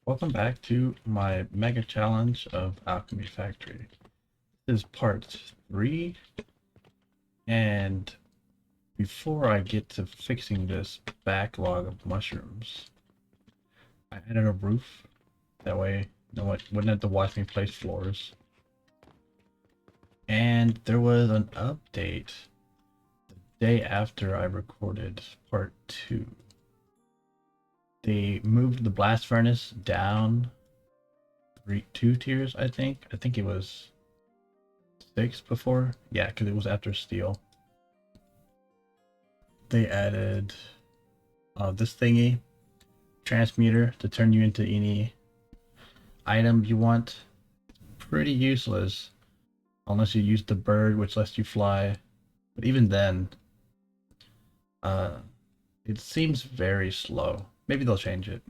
Welcome back to my mega challenge of Alchemy Factory. This is part 3, and before I get to fixing this backlog of mushrooms, I added a roof. That way, no one wouldn't have to watch me place floors. And there was an update the day after I recorded part 2. They moved the blast furnace down 2 tiers, I think. I think it was 6 before. Yeah, because it was after steel. They added this thingy, transmuter, to turn you into any item you want. Pretty useless unless you use the bird, which lets you fly. But even then, uh, it seems very slow. Maybe they'll change it,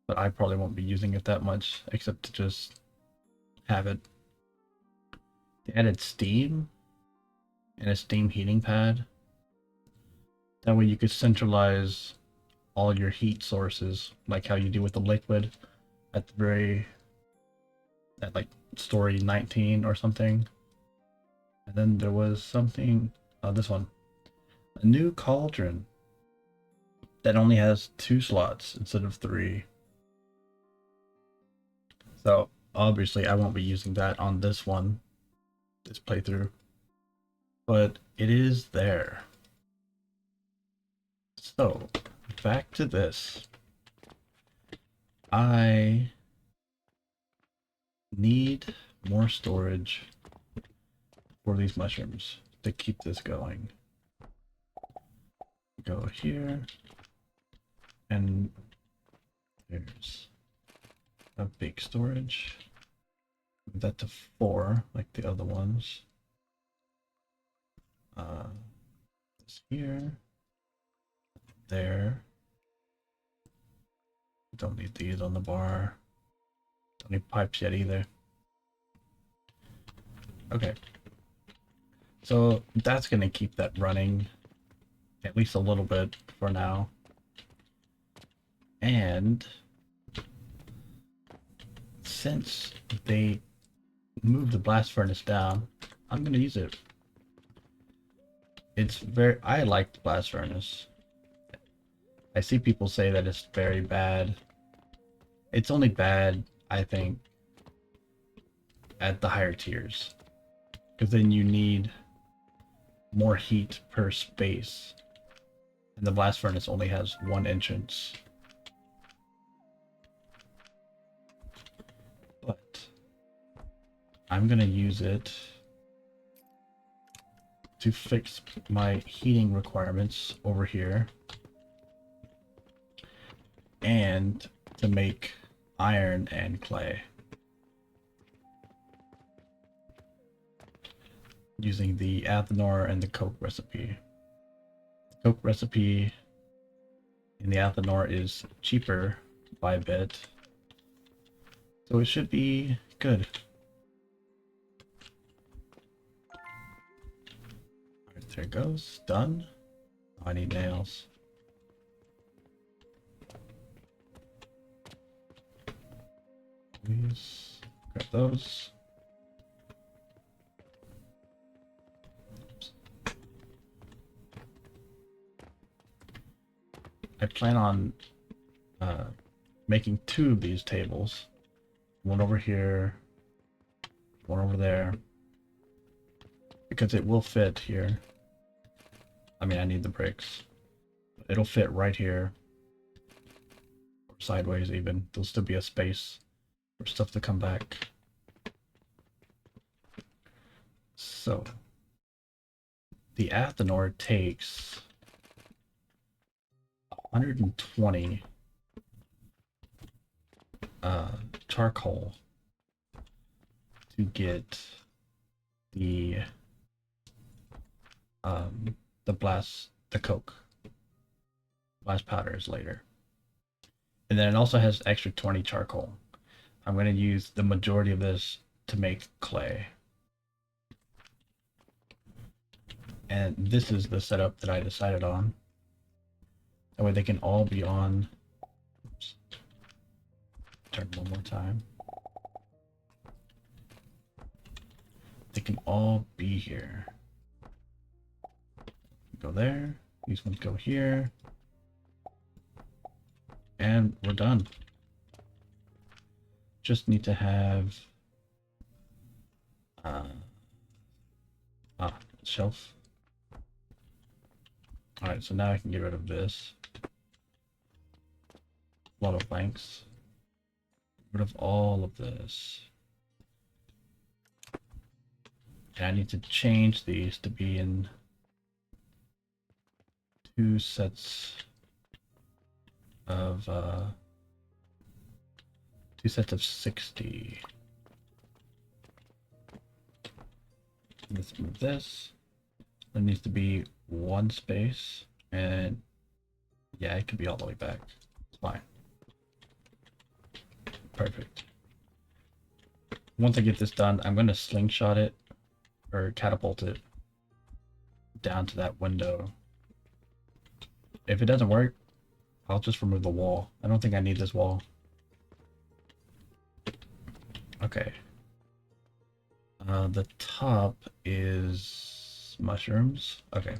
but I probably won't be using it that much, except to just have it. They added steam and a steam heating pad. That way you could centralize all your heat sources, like how you do with the liquid at the at like story 19 or something. And then there was something, this one, a new cauldron that only has 2 slots instead of 3. So obviously I won't be using that on this playthrough, but it is there. So back to this. I need more storage for these mushrooms to keep this going. Go here, and there's a big storage. Move that to 4 like the other ones. This here, there. Don't need these on the bar. Don't need pipes yet either. Okay. So that's gonna keep that running at least a little bit for now. And since they moved the blast furnace down, I'm gonna use it. I like the blast furnace. I see people say that it's very bad. It's only bad, I think, at the higher tiers, because then you need more heat per space, and the blast furnace only has 1 entrance. But I'm gonna use it to fix my heating requirements over here, and to make iron and clay using the athanor and the coke recipe. The coke recipe in the athanor is cheaper by a bit, so it should be good. Alright, there it goes. Done. Oh, I need nails. Please grab those. Oops. I plan on making 2 of these tables. One over here, one over there, because it will fit here. I mean, I need the bricks. It'll fit right here, or sideways even. There'll still be a space for stuff to come back. So the athanor takes 120 charcoal to get the coke blast powders later, and then it also has extra 20 charcoal. I'm going to use the majority of this to make clay, and this is the setup that I decided on. That way they can all be on. Oops. Turn one more time. They can all be here. Go there. These ones go here. And we're done. Just need to have shelf. Alright, so now I can get rid of this. A lot of blanks. Get rid of all of this. And I need to change these to be in two sets of 60. Let's move this. There needs to be one space, and yeah, it could be all the way back. It's fine. Perfect. Once I get this done, I'm going to slingshot it or catapult it down to that window. If it doesn't work, I'll just remove the wall. I don't think I need this wall. Okay. The top is mushrooms. Okay.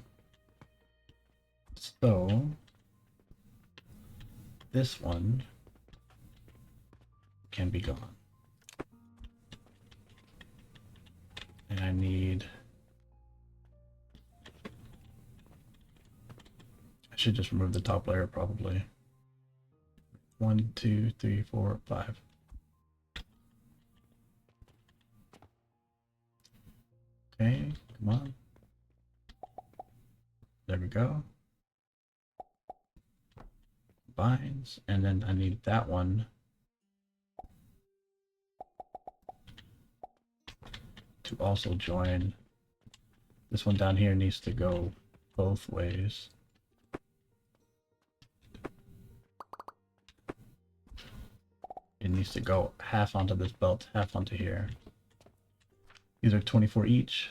So this one can be gone. And I need... I should just remove the top layer probably. 1, 2, 3, 4, 5. Okay, come on. There we go. Binds, and then I need that one to also join. This one down here needs to go both ways. It needs to go half onto this belt, half onto here. These are 24 each.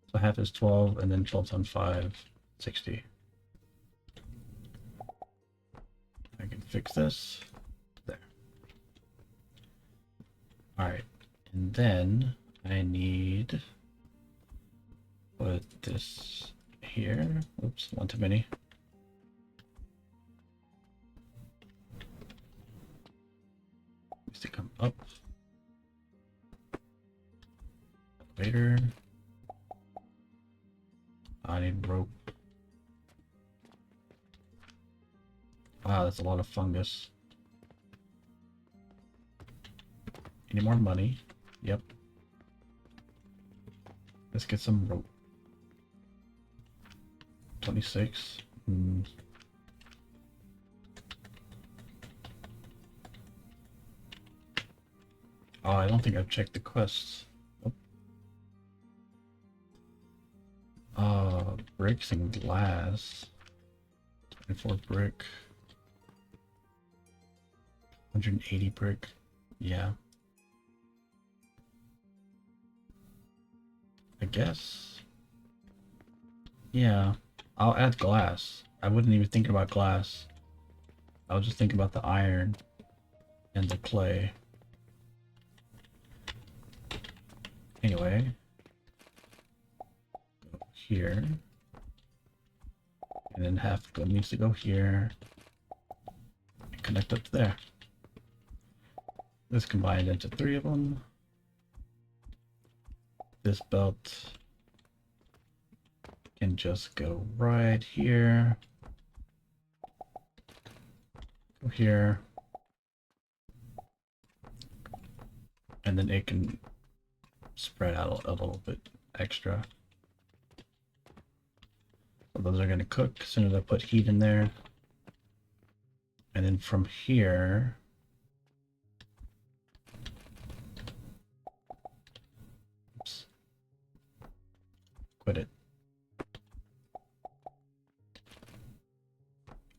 So half is 12, and then 12 times 5, 60. I can fix this. There. Alright. And then I need put this here. Oops, one too many. Needs to come up. Elevator. I need rope. Wow, that's a lot of fungus. Any more money? Yep. Let's get some rope. 26. Oh, I don't think I've checked the quests. Bricks and glass. 24 brick. 180 brick. Yeah. I guess. Yeah. I'll add glass. I wouldn't even think about glass. I was just thinking about the iron and the clay. Anyway. Go here. And then half needs to go here. And connect up to there. This combined into 3 of them. This belt can just go right here. Go here. And then it can spread out a little bit extra. So those are going to cook as soon as I put heat in there. And then from here, oops, quit it.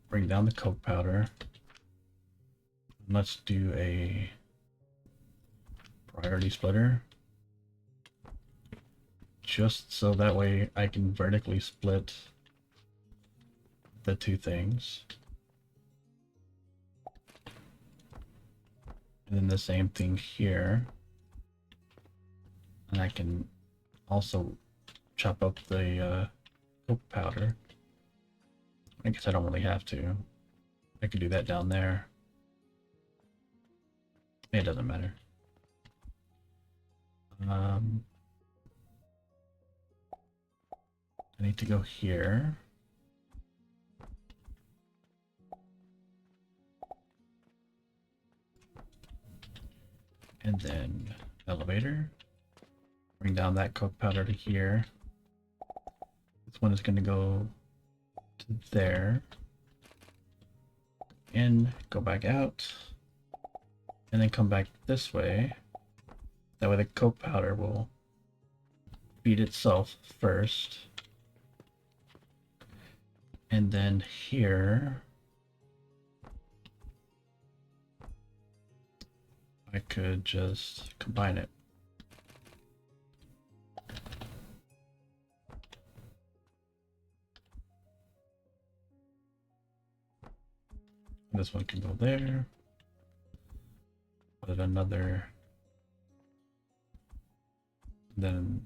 Bring down the coke powder. Let's do a priority splitter. Just so that way I can vertically split the two things. And then the same thing here. And I can also chop up the coke powder. I guess I don't really have to. I could do that down there. It doesn't matter. I need to go here. And then elevator. Bring down that coke powder to here. This one is going to go to there. In, go back out. And then come back this way. That way the coke powder will feed itself first. And then here, I could just combine it. This one can go there. Put another. Then,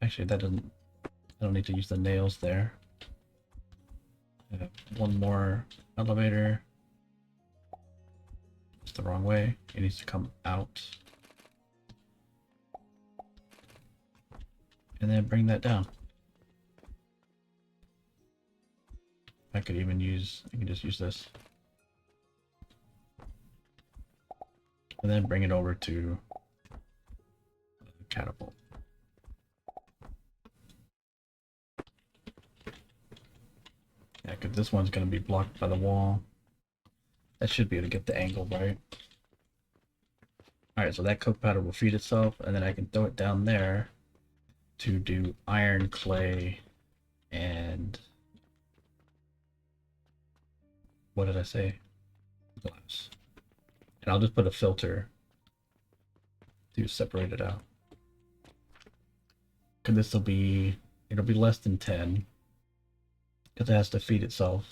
actually, that doesn't. I don't need to use the nails there. One more elevator. It's the wrong way. It needs to come out. And then bring that down. I could even use, I can just use this. And then bring it over to the catapult. Yeah, because this one's going to be blocked by the wall. That should be able to get the angle right. Alright, so that coke powder will feed itself, and then I can throw it down there to do iron, clay, and what did I say? Glass. And I'll just put a filter to separate it out. Because this will be, it'll be less than 10. Because it has to feed itself.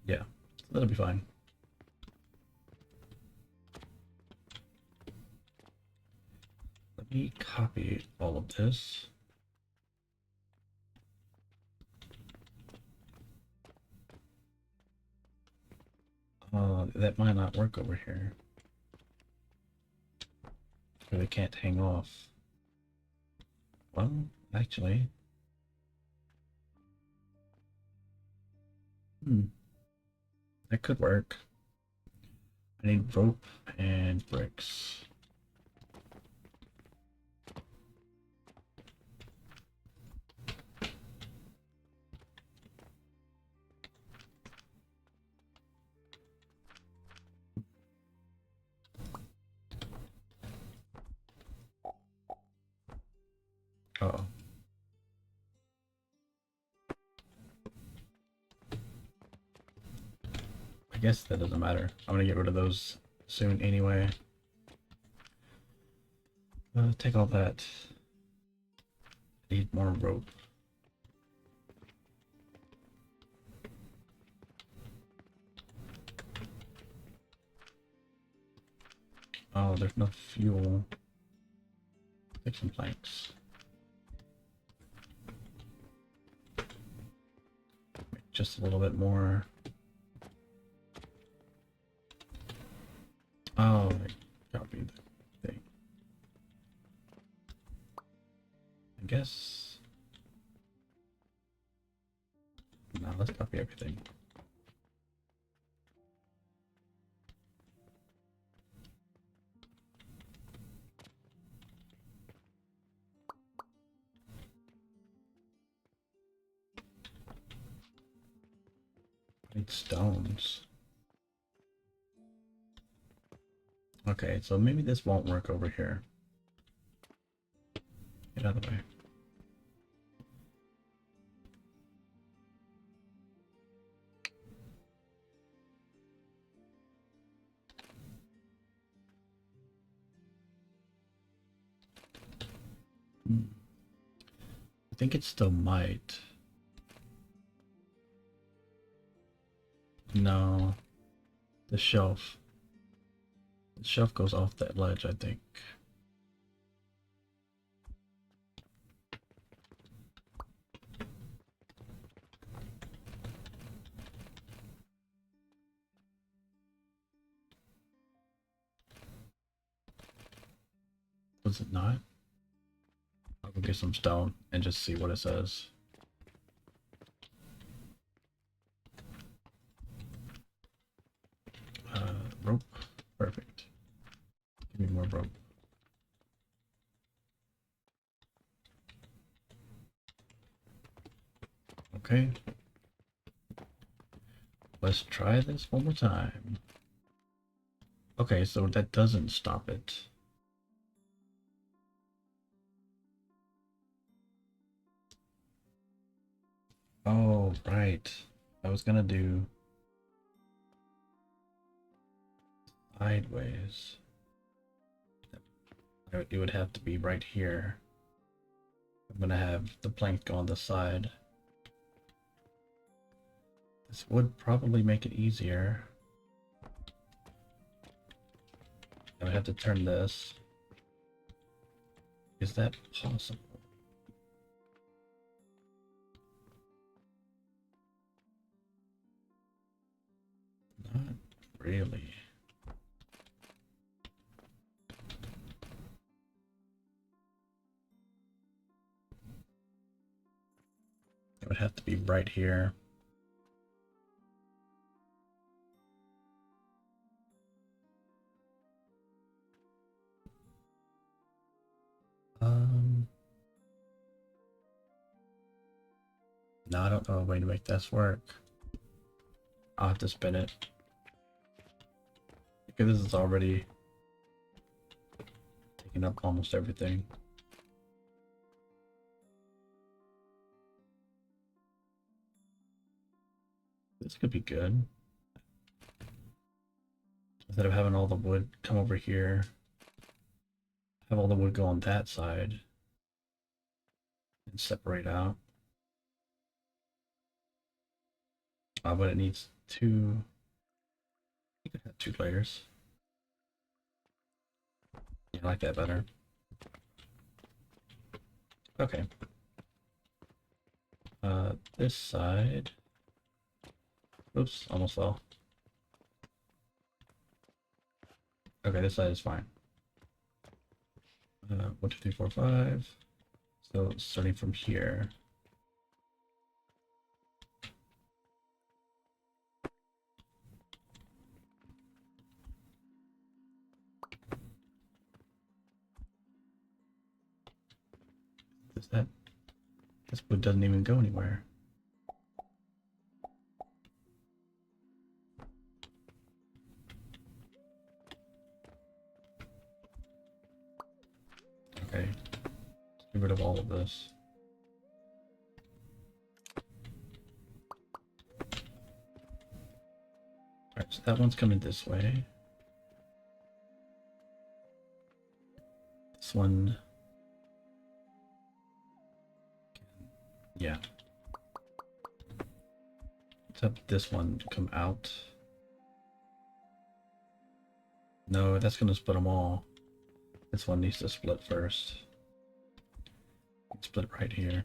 Yeah, that'll be fine. Let me copy all of this. That might not work over here. Or they can't hang off. Well, actually. That could work. I need rope and bricks. Uh-oh. I guess that doesn't matter. I'm gonna get rid of those soon anyway. Take all that. Need more rope. Oh, there's no fuel. Take some planks. Just a little bit more. Oh, I copied the thing. I guess. No, let's copy everything. I need stones. Okay, so maybe this won't work over here. Get out of the way. I think it still might. No. The shelf. The shelf goes off that ledge, I think. Was it not? I'll go get some stone and just see what it says. Rope. Perfect. Give me more rope. Okay. Let's try this one more time. Okay, so that doesn't stop it. Oh, right. I was gonna do sideways. It would have to be right here. I'm gonna have the plank go on the side. This would probably make it easier. I would have to turn this. Is that possible? Not really. It would have to be right here. No, I don't know a way to make this work. I'll have to spin it. Because this is already taking up almost everything. This could be good. Instead of having all the wood come over here, have all the wood go on that side and separate out. But it needs two. You could have 2 layers. Yeah, I like that better. Okay. This side. Oops, almost fell. Okay, this side is fine. 1, 2, 3, 4, 5. So starting from here. This wood doesn't even go anywhere. Okay, let's get rid of all of this. Alright, so that one's coming this way. This one. Yeah. Let's have this one come out. No, that's gonna split them all. This one needs to split first. Split right here.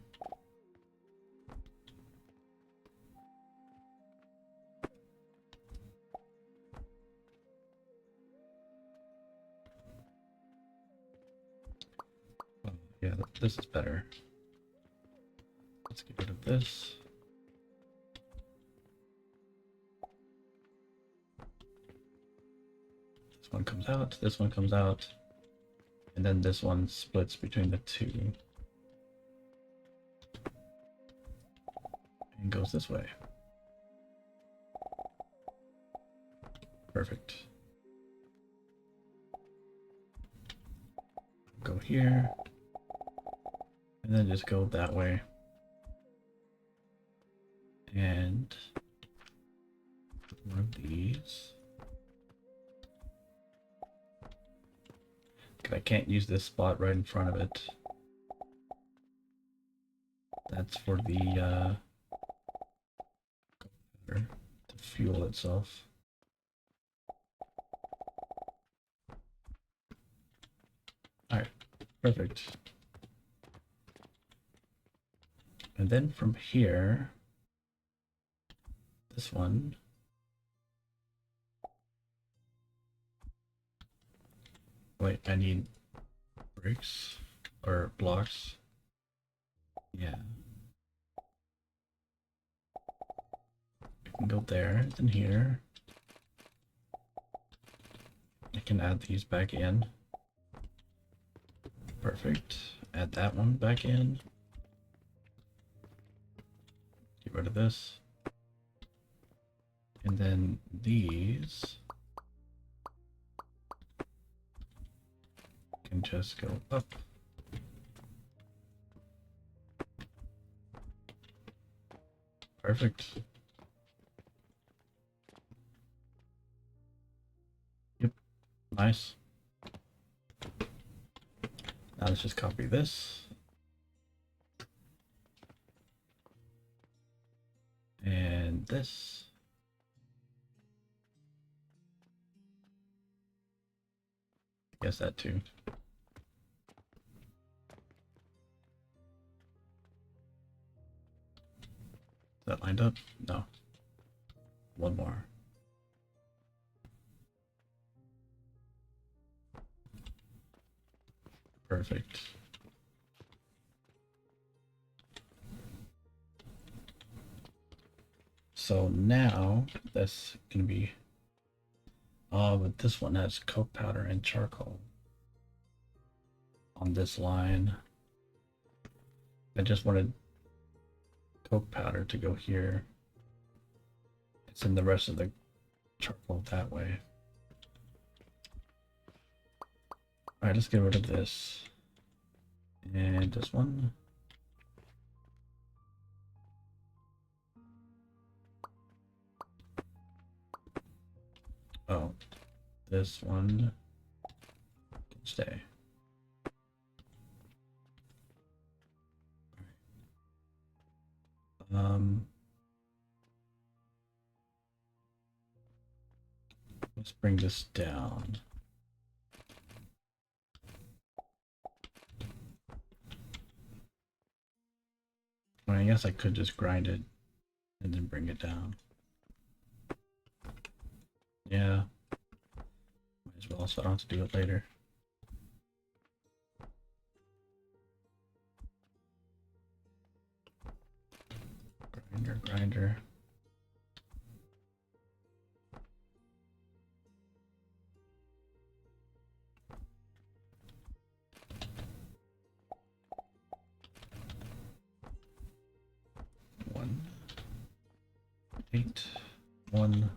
Oh, yeah, this is better. Let's get rid of this. This one comes out, this one comes out, and then this one splits between the two. And goes this way. Perfect. Go here, and then just go that way. And one of these. I can't use this spot right in front of it. That's for the to fuel itself. Perfect. And then from here, this one. Wait, I need bricks or blocks. Yeah. I can go there, then here. I can add these back in. Perfect. Add that one back in. Get rid of this. And then these can just go up. Perfect. Yep, nice. Now let's just copy this. And this. I guess that too. Is that lined up? No. One more. Perfect. So now that's gonna be but this one has coke powder and charcoal on this line. I just wanted coke powder to go here. It's in the rest of the charcoal that way. Alright, let's get rid of this. And this one. Oh, this one can stay. Let's bring this down. Well, I guess I could just grind it and then bring it down. Yeah. Might as well, so I don't have to do it later. Grinder. One, 8, 1.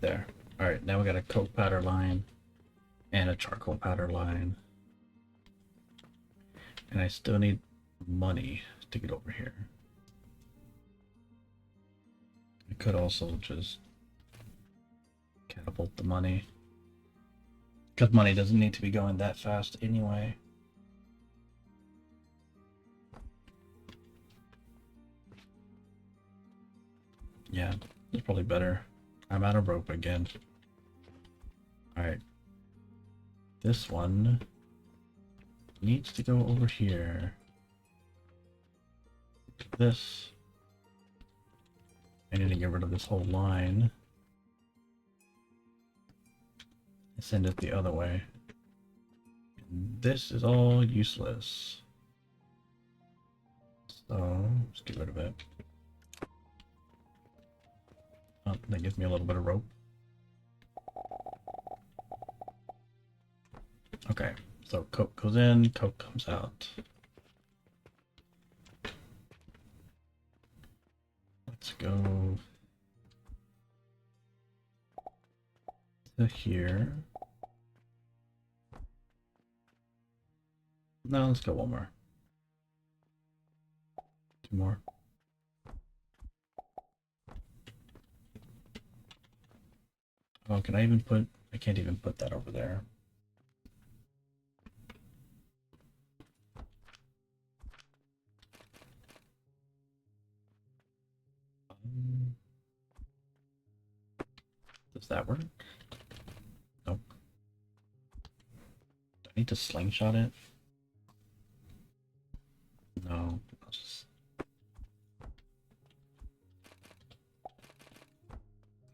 There. All right, now we got a coke powder line and a charcoal powder line. And I still need money to get over here. I could also just catapult the money, because money doesn't need to be going that fast anyway. Yeah, it's probably better. I'm out of rope again. All right, this one needs to go over here. This. I need to get rid of this whole line. And send it the other way. And this is all useless. So let's get rid of it. Oh, that gives me a little bit of rope. Okay, so coke goes in, coke comes out. Let's go to here. No, let's go one more. 2 more. Oh, can I even put, I can't even put that over there. Does that work? Nope. Do I need to slingshot it? No.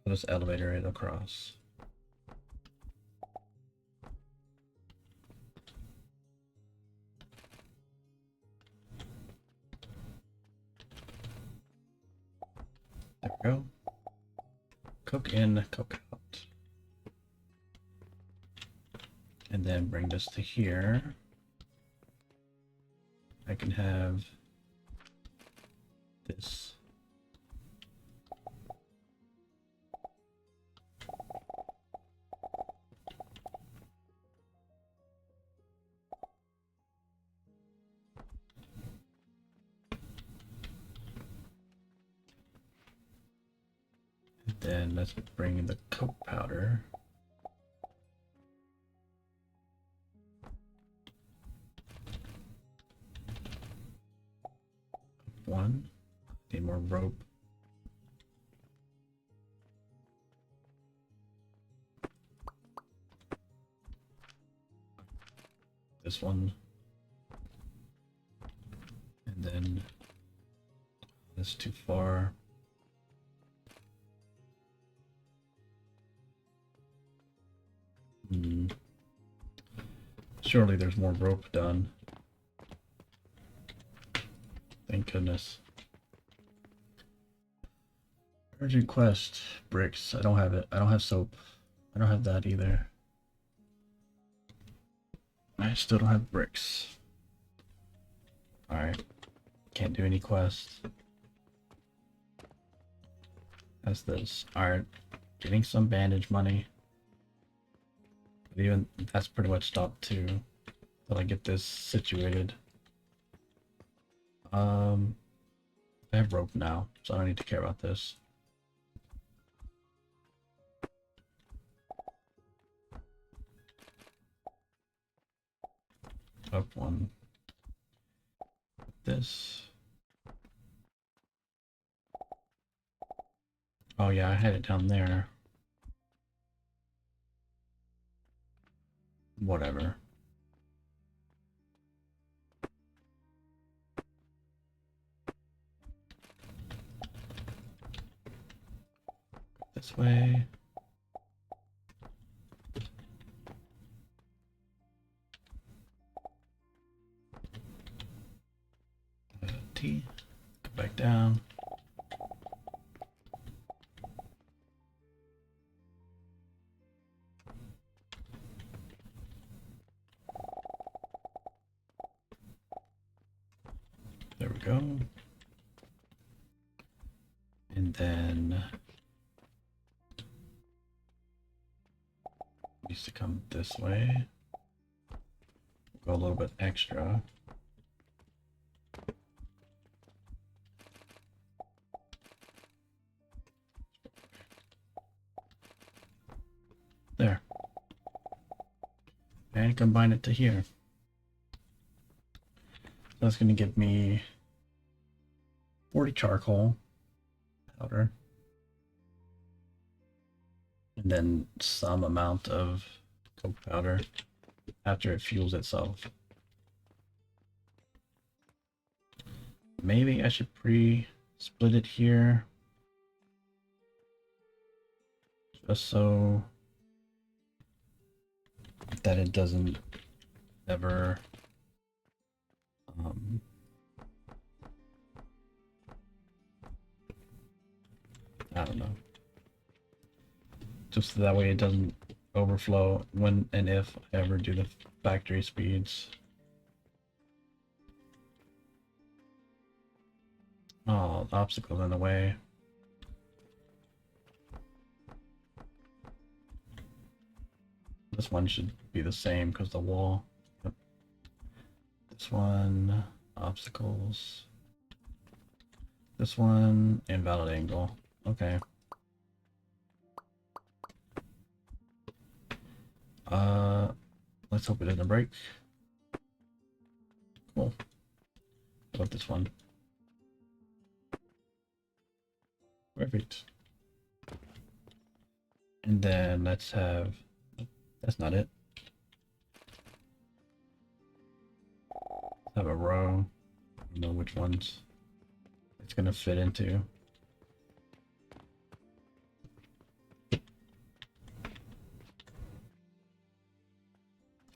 I'll just elevator it across. There we go. Cook in, cook out. And then bring this to here. I can have this. And then let's bring in the coke powder. One. Need more rope. This one. And then this too far. Surely there's more rope done. Thank goodness. Urgent quest. Bricks. I don't have it. I don't have soap. I don't have that either. I still don't have bricks. Alright. Can't do any quests. That's this. Alright. Getting some bandage money. But even that's pretty much stopped too. Till I get this situated. I have rope now, so I don't need to care about this. Up one. This. Oh yeah, I had it down there. Whatever. This way. T. Go back down. There we go. And then needs to come this way. Go a little bit extra. There. And combine it to here. That's going to give me 40 charcoal powder. And then some amount of coke powder after it fuels itself. Maybe I should pre-split it here. Just so that it doesn't ever I don't know. Just so that way it doesn't overflow when and if I ever do the factory speeds. Oh, the obstacle's in the way. This one should be the same because the wall. Yep. This one, obstacles. This one, invalid angle. Okay. Let's hope it doesn't break. Cool. How about this one? Perfect. And then let's have, that's not it. Let's have a row. I don't know which ones it's gonna fit into.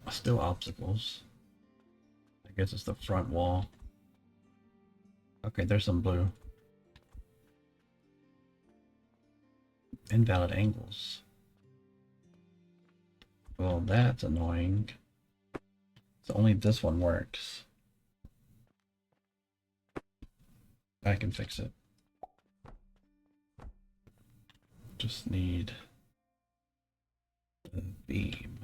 Still obstacles. I guess it's the front wall. Okay, there's some blue. Invalid angles. Well, that's annoying. So only this one works. I can fix it. Just need the beam.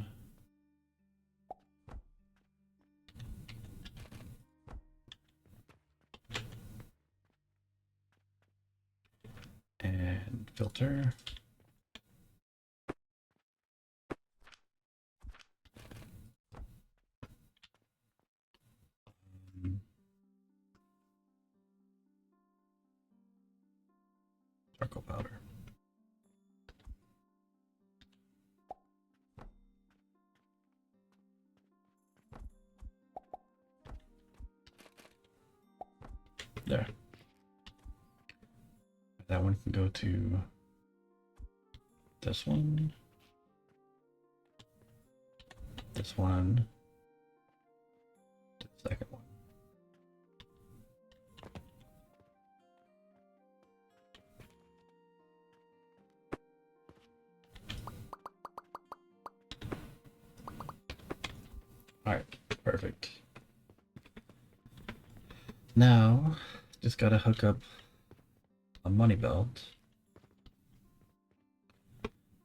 And filter. Charcoal powder. There. That one can go to this one. This one. To the second one. Alright, perfect. Now, just gotta hook up a money belt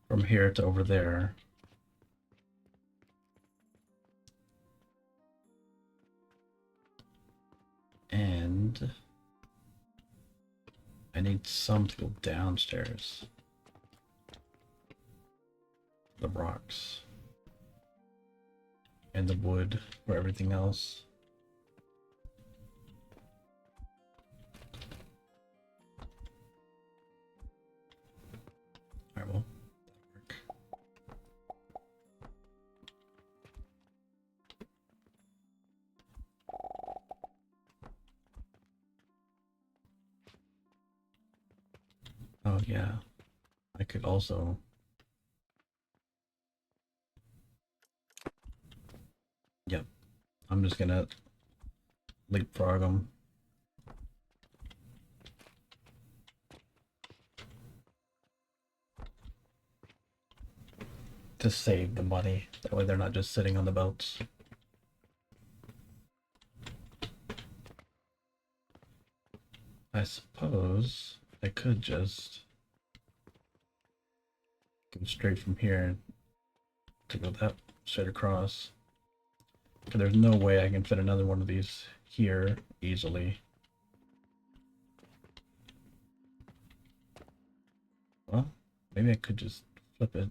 from here to over there. And I need some to go downstairs. The rocks. And the wood for everything else. Alright, well, that'll work. Oh yeah, I could also yep, I'm just gonna leapfrog them. To save the money, that way they're not just sitting on the belts. I suppose I could just go straight from here to go that straight across. Because there's no way I can fit another one of these here easily. Well, maybe I could just flip it.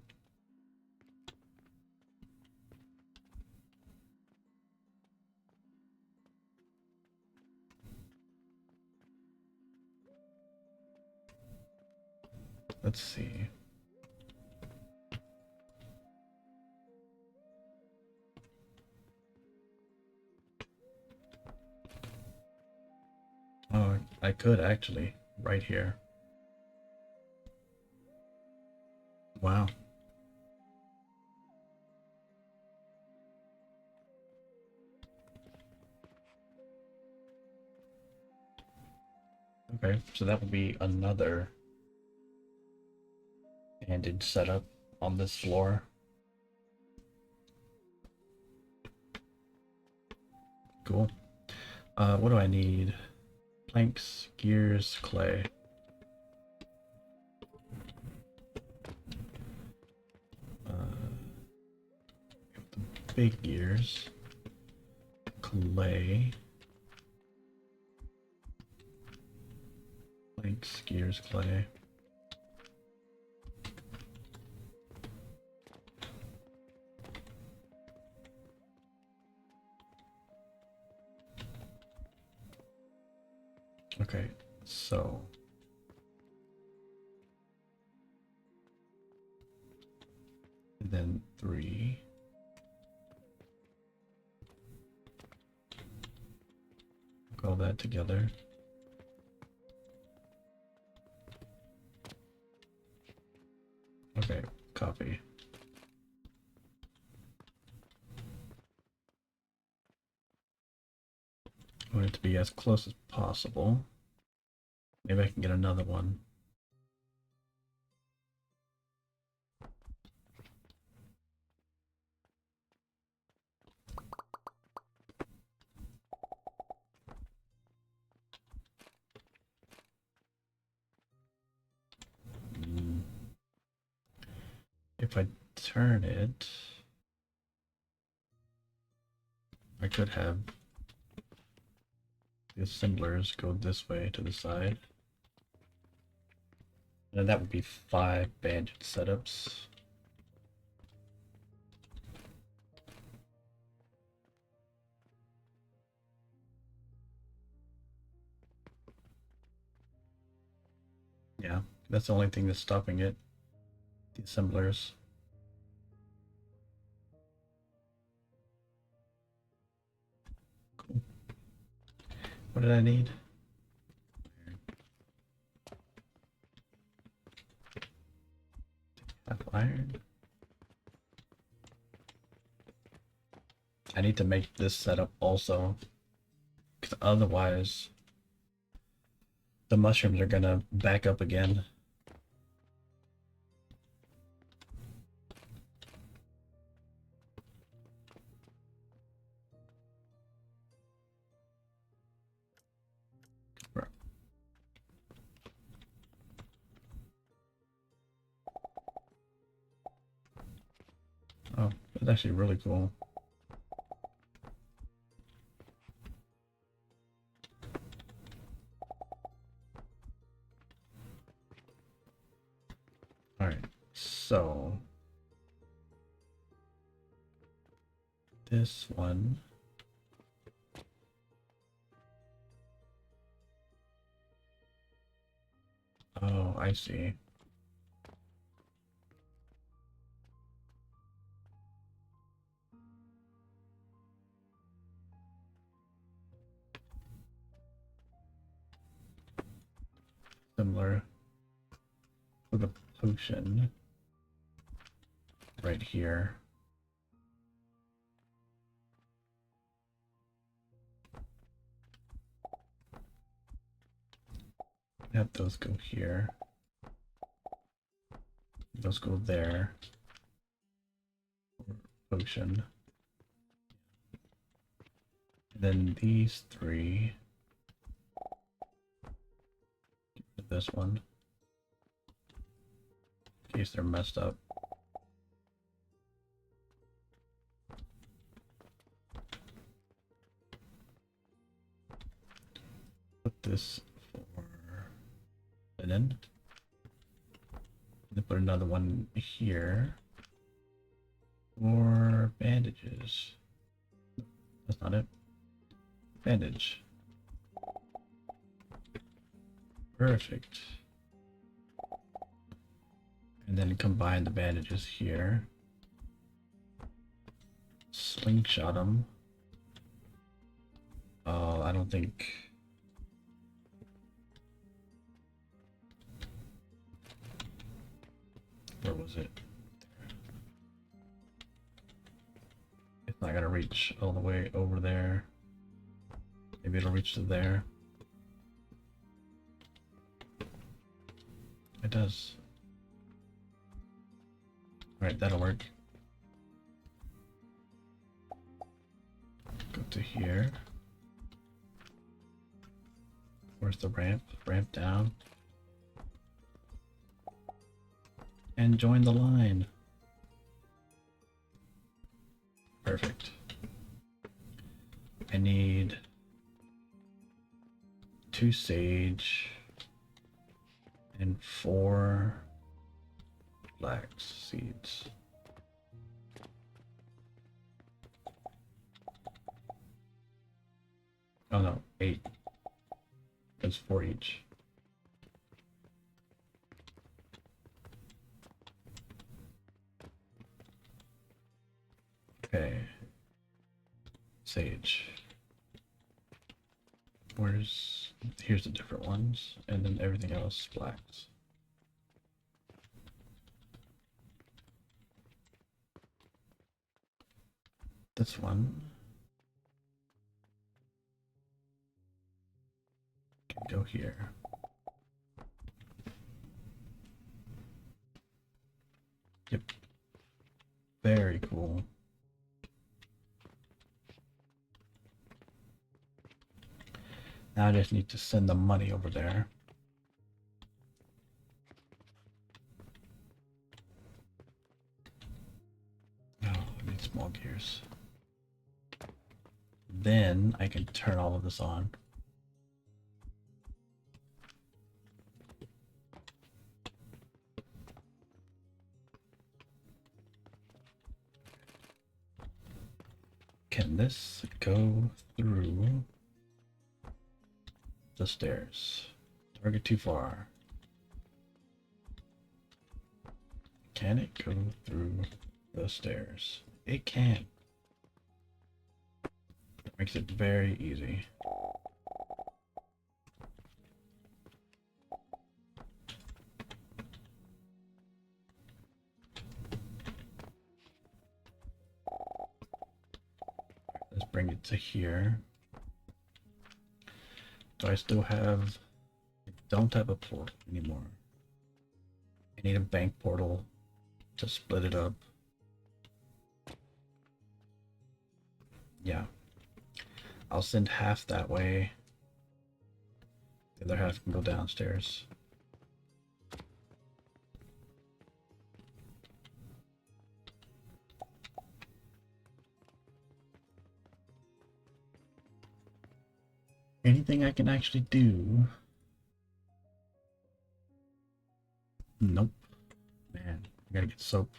Let's see. Oh, I could actually, right here. Wow. Okay, so that will be another bandage setup on this floor. Cool. What do I need? Planks, gears, clay. The big gears, clay, planks, gears, clay. Okay, so then 3. Hook all that together. Okay, copy. I want it to be as close as possible. Maybe I can get another one. If I turn it, I could have the assemblers go this way to the side. And that would be 5 bandage setups. Yeah, that's the only thing that's stopping it. The assemblers. Cool. What did I need? Half iron. I need to make this setup also, because otherwise the mushrooms are gonna back up again. Oh, that's actually really cool. All right, so this one. Oh, I see. Similar with a potion right here. Have those go here. Those go there. Potion. And then these 3. Get rid of this one. In case they're messed up. Put this for linen. Then put another one here for bandages. That's not it. Bandage. Perfect. And then combine the bandages here. Slingshot them. Oh, I don't think. Where was it? It's not gonna reach all the way over there. Maybe it'll reach to there. It does. Alright, that'll work. Go to here. Where's the ramp? Ramp down. And join the line. Perfect. I need 2 sage and 4 flax seeds. Oh no, 8. That's 4 each. Okay. Sage. Here's the different ones, and then everything else blacks. This one can go here. Yep. Very cool. Now I just need to send the money over there. Oh, I need small gears. Then I can turn all of this on. Can this go through the stairs? Target too far. Can it go through the stairs? It can. That makes it very easy. Let's bring it to here. Do I still have... I don't have a portal anymore. I need a bank portal to split it up. Yeah. I'll send half that way. The other half can go downstairs. Anything I can actually do? Nope. Man, I gotta get soap.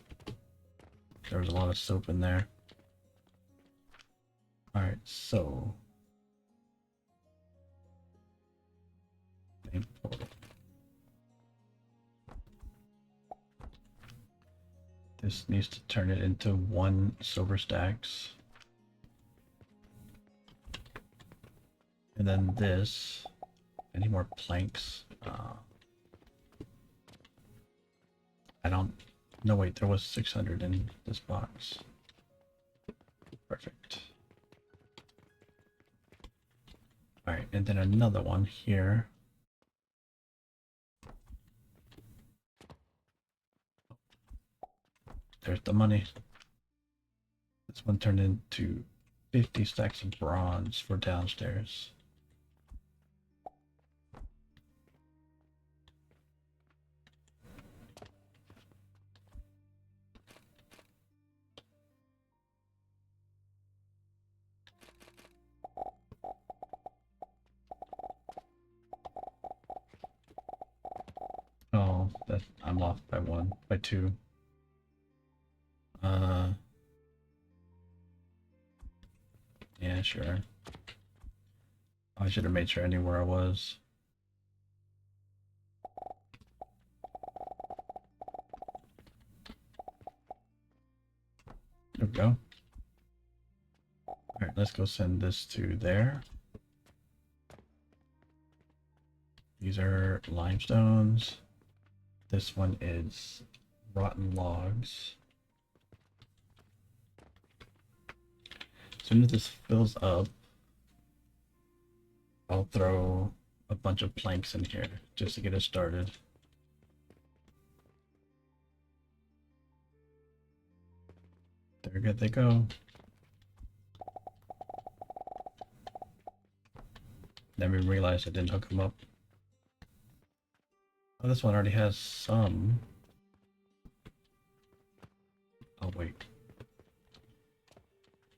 There was a lot of soap in there. Alright, so... Main portal. This needs to turn it into 1 silver stacks. And then this... Any more planks? I don't... No, wait, there was 600 in this box. Perfect. Alright, and then another one here. There's the money. This one turned into 50 stacks of bronze for downstairs. Oh, that I'm off by 2. Yeah, sure. I should have made sure I knew where I was. There we go. Alright, let's go send this to there. These are limestones. This one is rotten logs. As soon as this fills up, I'll throw a bunch of planks in here just to get us started. There good they go. Never realized I didn't hook them up. Oh, this one already has some. Oh, wait.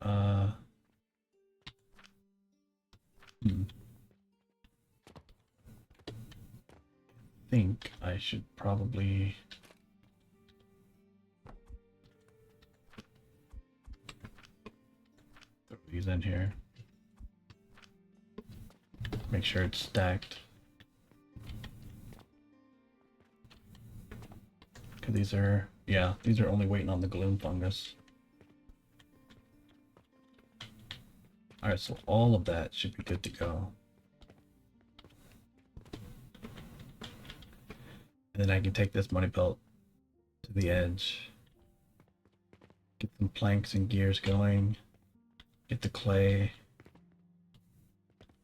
I think I should probably throw these in here. Make sure it's stacked. Because these are, yeah, these are only waiting on the gloom fungus. Alright, so all of that should be good to go. And then I can take this money belt to the edge. Get some planks and gears going. Get the clay.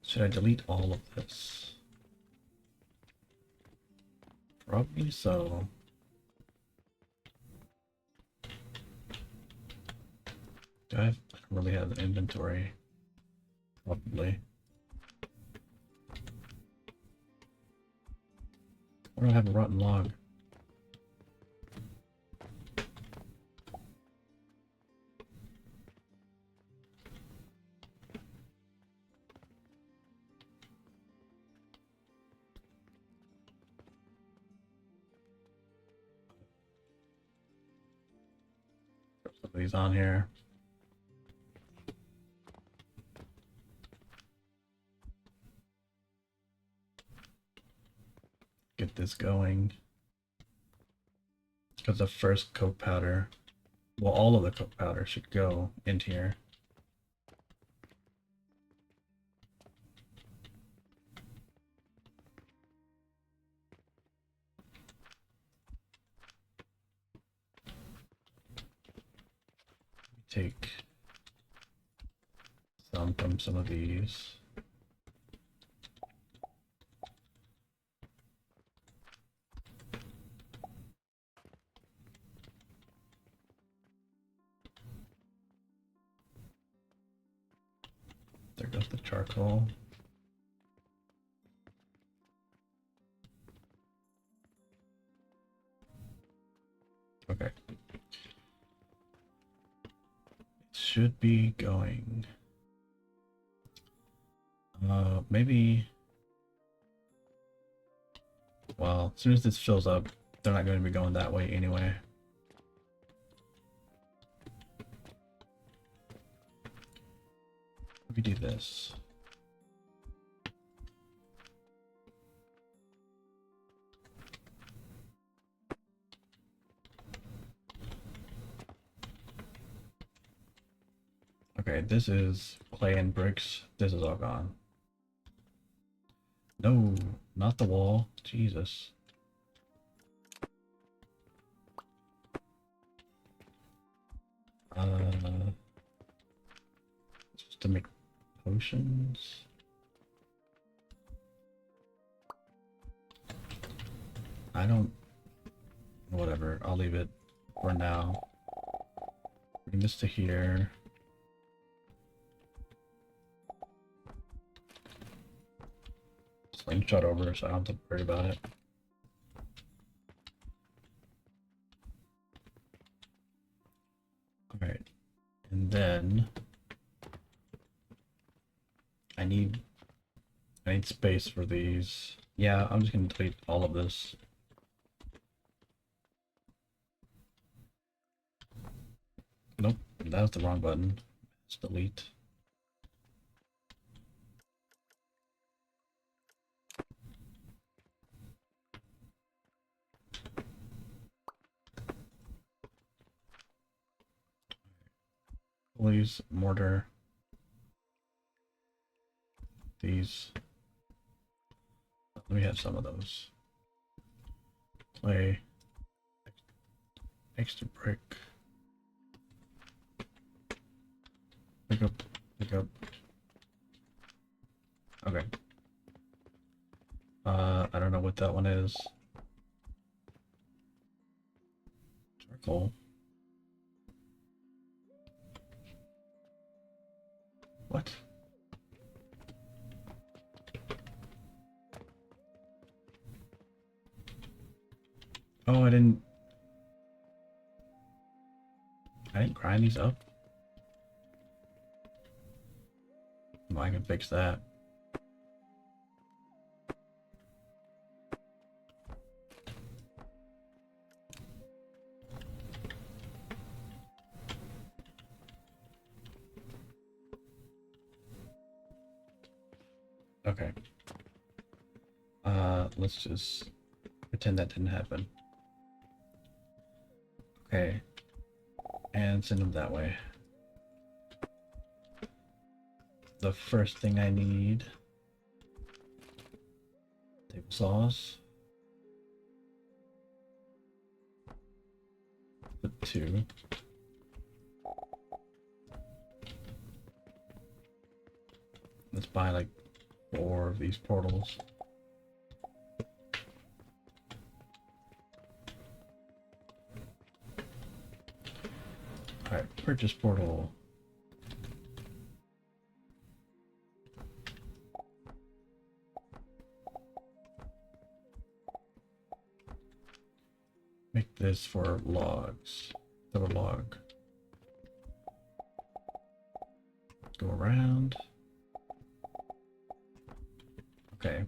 Should I delete all of this? Probably so. Do I don't really have an inventory? Probably. Why do I have a rotten log? Put some of these on here. Get this going. Because the first coke powder, well, all of the coke powder should go into here. Take some from some of these. There goes the charcoal. Okay. It should be going. Maybe. Well, as soon as this fills up, they're not going to be going that way anyway. Let me do this. Okay, this is clay and bricks. This is all gone. No, not the wall. Jesus. Just to make potions. I don't. Whatever. I'll leave it for now. Bring this to here. Slingshot over so I don't have to worry about it. Alright. And then I need space for these. Yeah, I'm just gonna delete all of this. Nope, that was the wrong button. Let's delete. We'll use mortar. These. Let me have some of those. Clay. Extra brick. Pick up. Pick up. Okay. I don't know what that one is. Charcoal. What? Oh, I didn't grind these up. Well, I can fix that. Okay. Let's just pretend that didn't happen. Okay. And send them that way. the first thing I need. Table saws. Put 2. Let's buy like 4 of these portals. Alright, purchase portal. Make this for logs. Throw a log. Go around. Okay.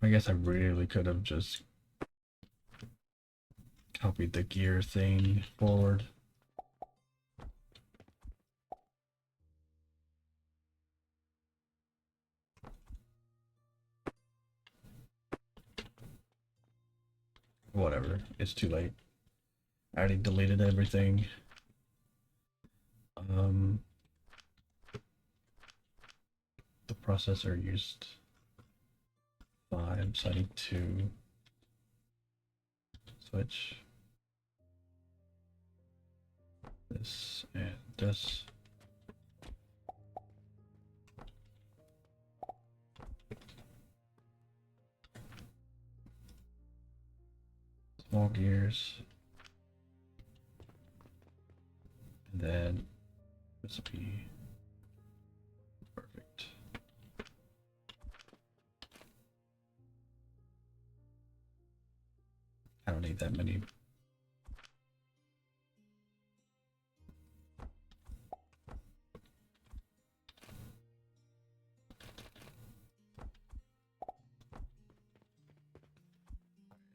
I guess I really could have just copied the gear thing forward. Whatever, it's too late. I already deleted everything. The processor used 5, so I need 2. Switch this and this. Small gears. And then recipe. Perfect. I don't need that many.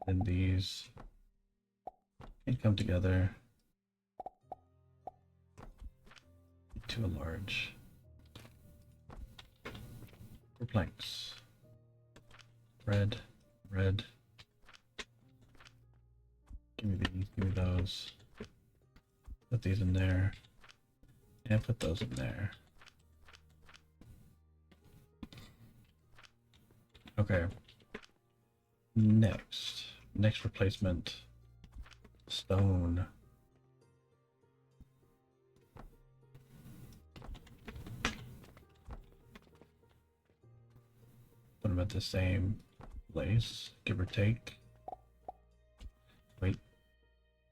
And these can come together into a large for planks. Red, red. Give me these, give me those. Put these in there. And put those in there. Okay. Next replacement. Stone. Put them at the same place, give or take. Wait.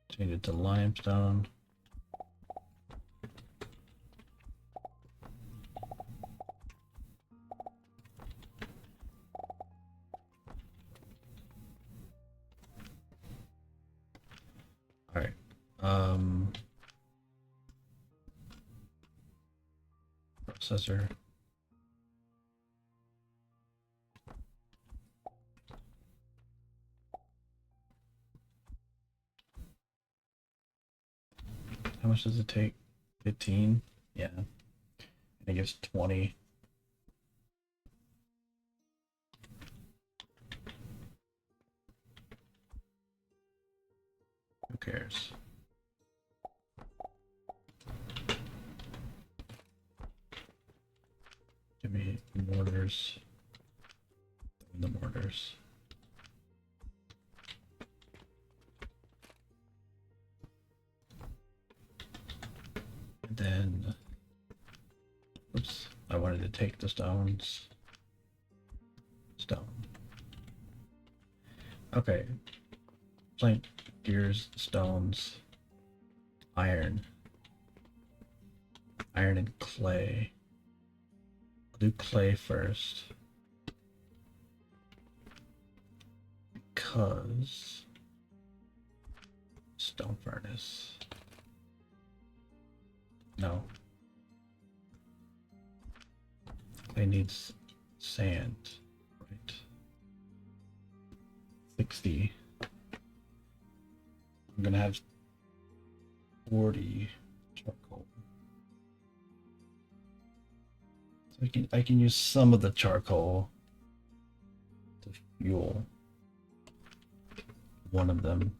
Change it to limestone. All right. Processor. How much does it take? 15? Yeah. I think it's 20. Who cares? Give me mortars. The mortars. And then, oops, I wanted to take the stones. Stone. Okay. Plank, gears, stones, iron. Iron and clay. I'll do clay first. Because stone furnace. No. Clay needs sand, right? 60. I'm gonna have 40 charcoal. So I can use some of the charcoal to fuel one of them.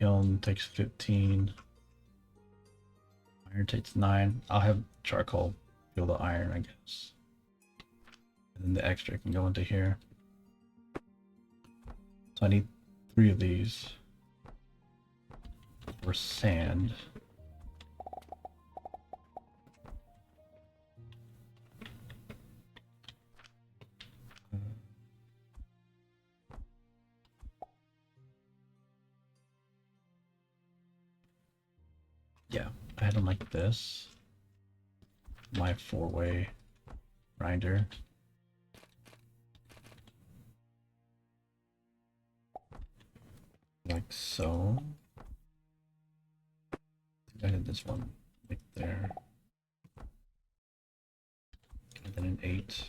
Kiln takes 15. Iron takes 9. I'll have charcoal fuel the iron, I guess. And then the extra can go into here. So I need 3 of these for sand. Yeah, I had them like this. My 4-way grinder. Like so. I did this one like there. And then an 8.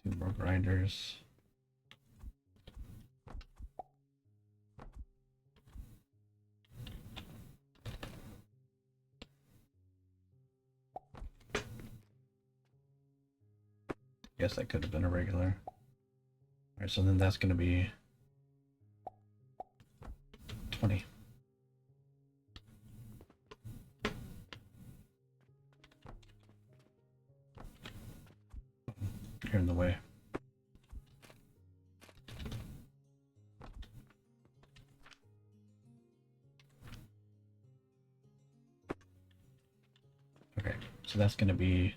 2 more grinders. Guess that could have been a regular. Alright, so then that's going to be 20. You're in the way. Okay, so that's going to be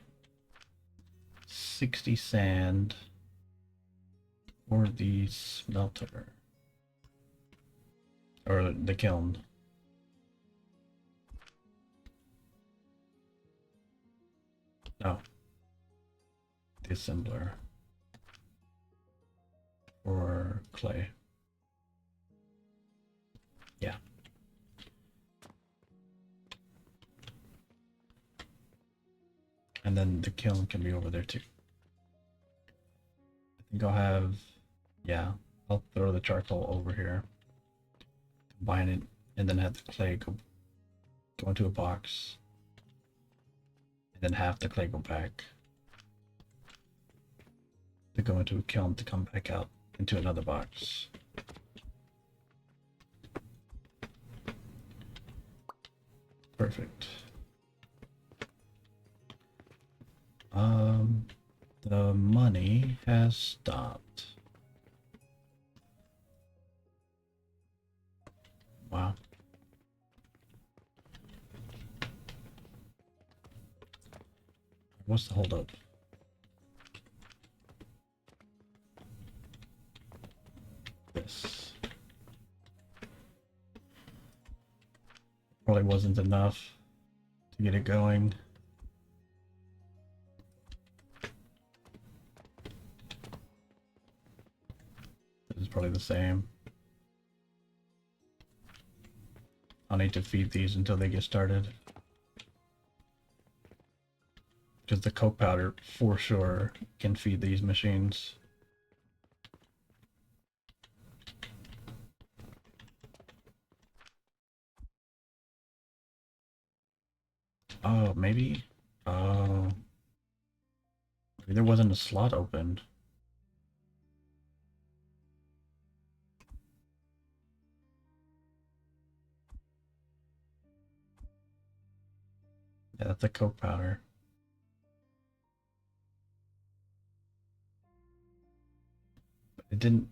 60 sand for the smelter. Or the kiln. No. The assembler. For clay. Yeah. And then the kiln can be over there too. I think I'll have, yeah, I'll throw the charcoal over here, combine it, and then have the clay go into a box, and then have the clay go back to go into a kiln to come back out into another box. Perfect. The money has stopped. Wow. What's the holdup? This. Probably wasn't enough to get it going. This is probably the same. I'll need to feed these until they get started. Because the coke powder, for sure, can feed these machines. Oh, maybe? Oh. Maybe there wasn't a slot opened. Yeah, that's a coke powder. But it didn't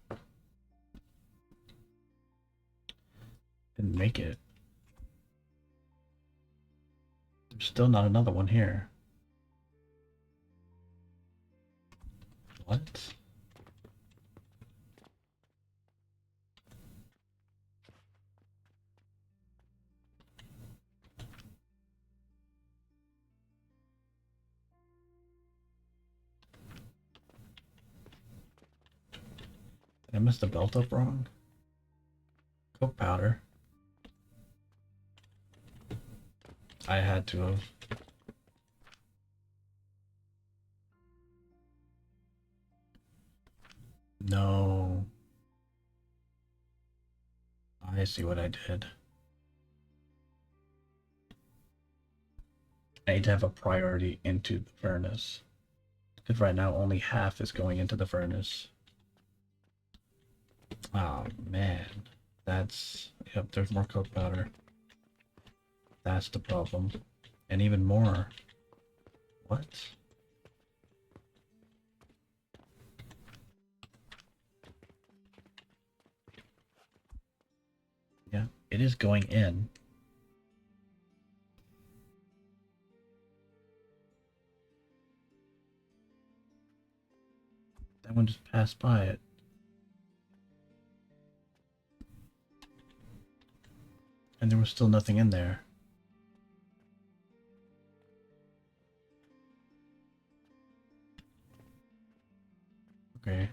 make it. There's still not another one here. What? Did I mess the belt up wrong? Coke powder. I had to have. No. I see what I did. I need to have a priority into the furnace. Because right now only half is going into the furnace. Oh man, that's Yep, there's more coke powder. That's the problem. And even more. What? Yeah, it is going in. That one just passed by it. And there was still nothing in there. Okay.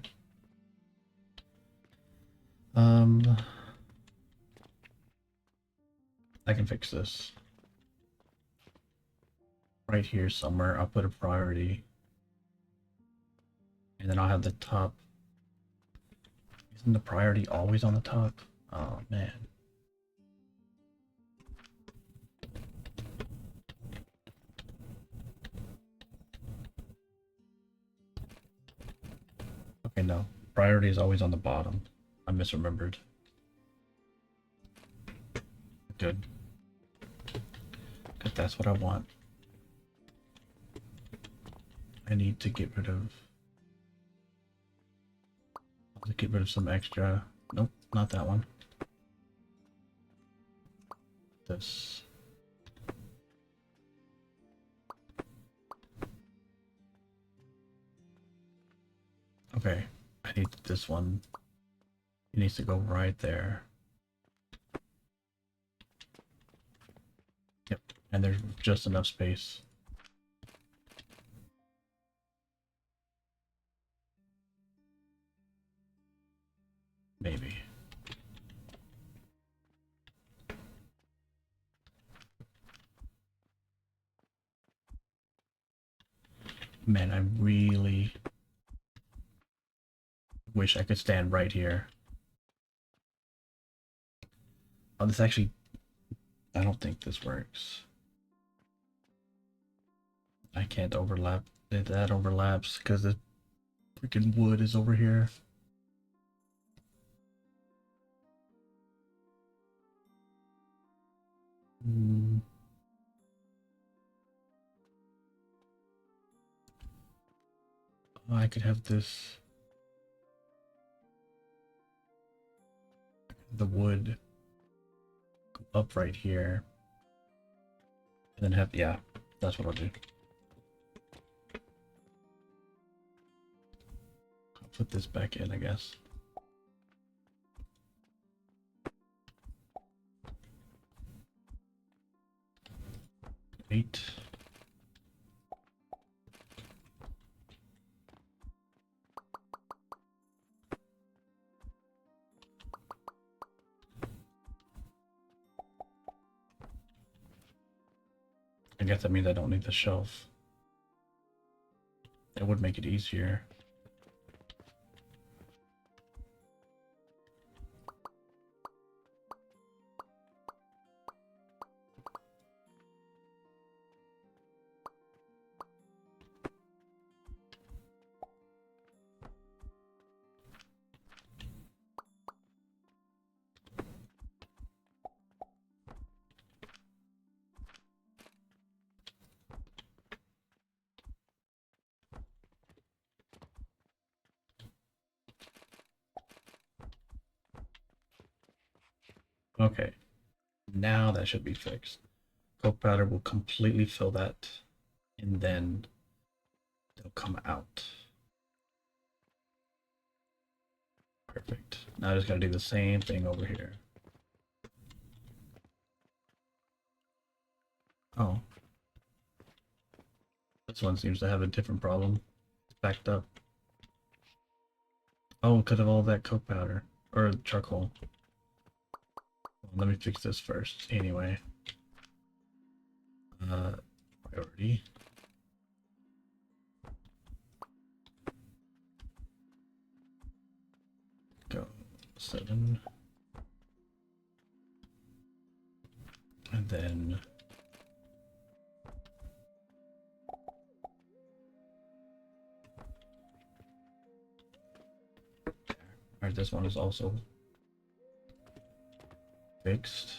I can fix this. Right here somewhere, I'll put a priority. And then I'll have the top. Isn't the priority always on the top? Oh, man. Okay, no. Priority is always on the bottom. I misremembered. Good. Because that's what I want. I need to get rid of... some extra... Nope, not that one. This. Okay, I need this one. It needs to go right there. Yep, and there's just enough space. Maybe. Man, I really wish I could stand right here. Oh, this actually... I don't think this works. I can't overlap. That overlaps because the freaking wood is over here. I could have this... the wood up right here. And then have... yeah, that's what I'll do. I'll put this back in, I guess. Eight. I guess that means I don't need the shelf. That would make it easier. Okay, now that should be fixed. Coke powder will completely fill that, and then they'll come out. Perfect. Now I just gotta do the same thing over here. Oh. This one seems to have a different problem. It's backed up. Oh, because of all that coke powder. Or charcoal. Let me fix this first, anyway. Priority. Go 7. And then... Alright, this one is also fixed.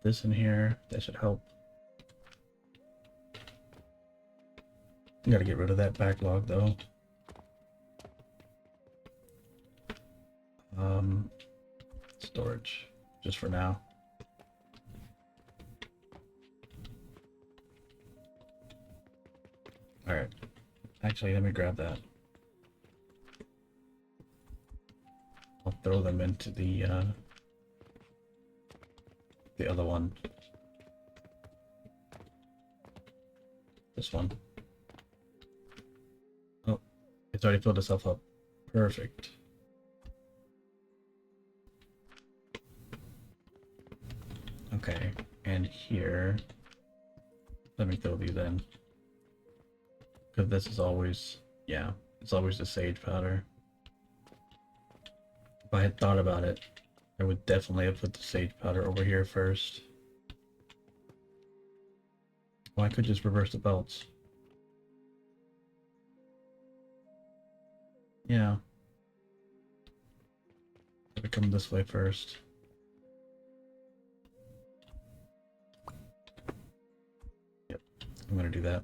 This in here, that should help. Gotta get rid of that backlog though. Storage, just for now. All right, actually, let me grab that. I'll throw them into the other one. This one. Oh, it's already filled itself up. Perfect. Okay, and here, let me throw these in. Because this is always, yeah, it's always the sage powder. If I had thought about it, I would definitely have put the sage powder over here first. Well, I could just reverse the belts. Yeah. Gotta come this way first. Yep, I'm gonna do that.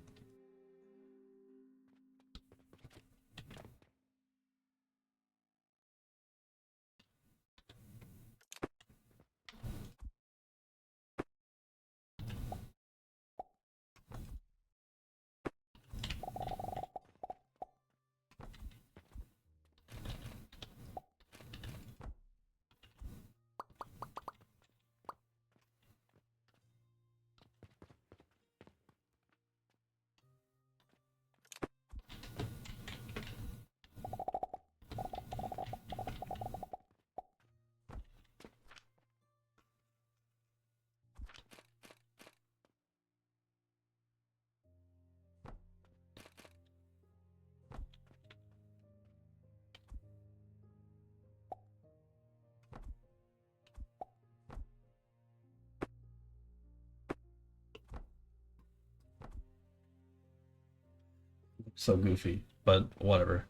So goofy, but whatever.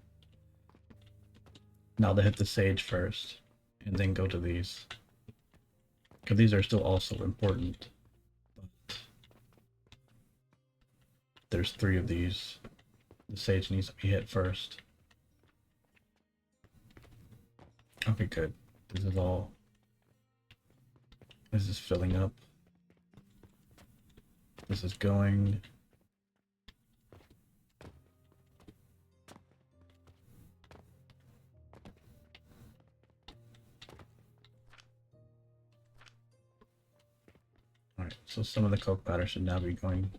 Now they hit the sage first, and then go to these. Because these are still also important. But there's 3 of these. The sage needs to be hit first. Okay, good. This is all... This is filling up. This is going... Alright, so some of the coke powder should now be going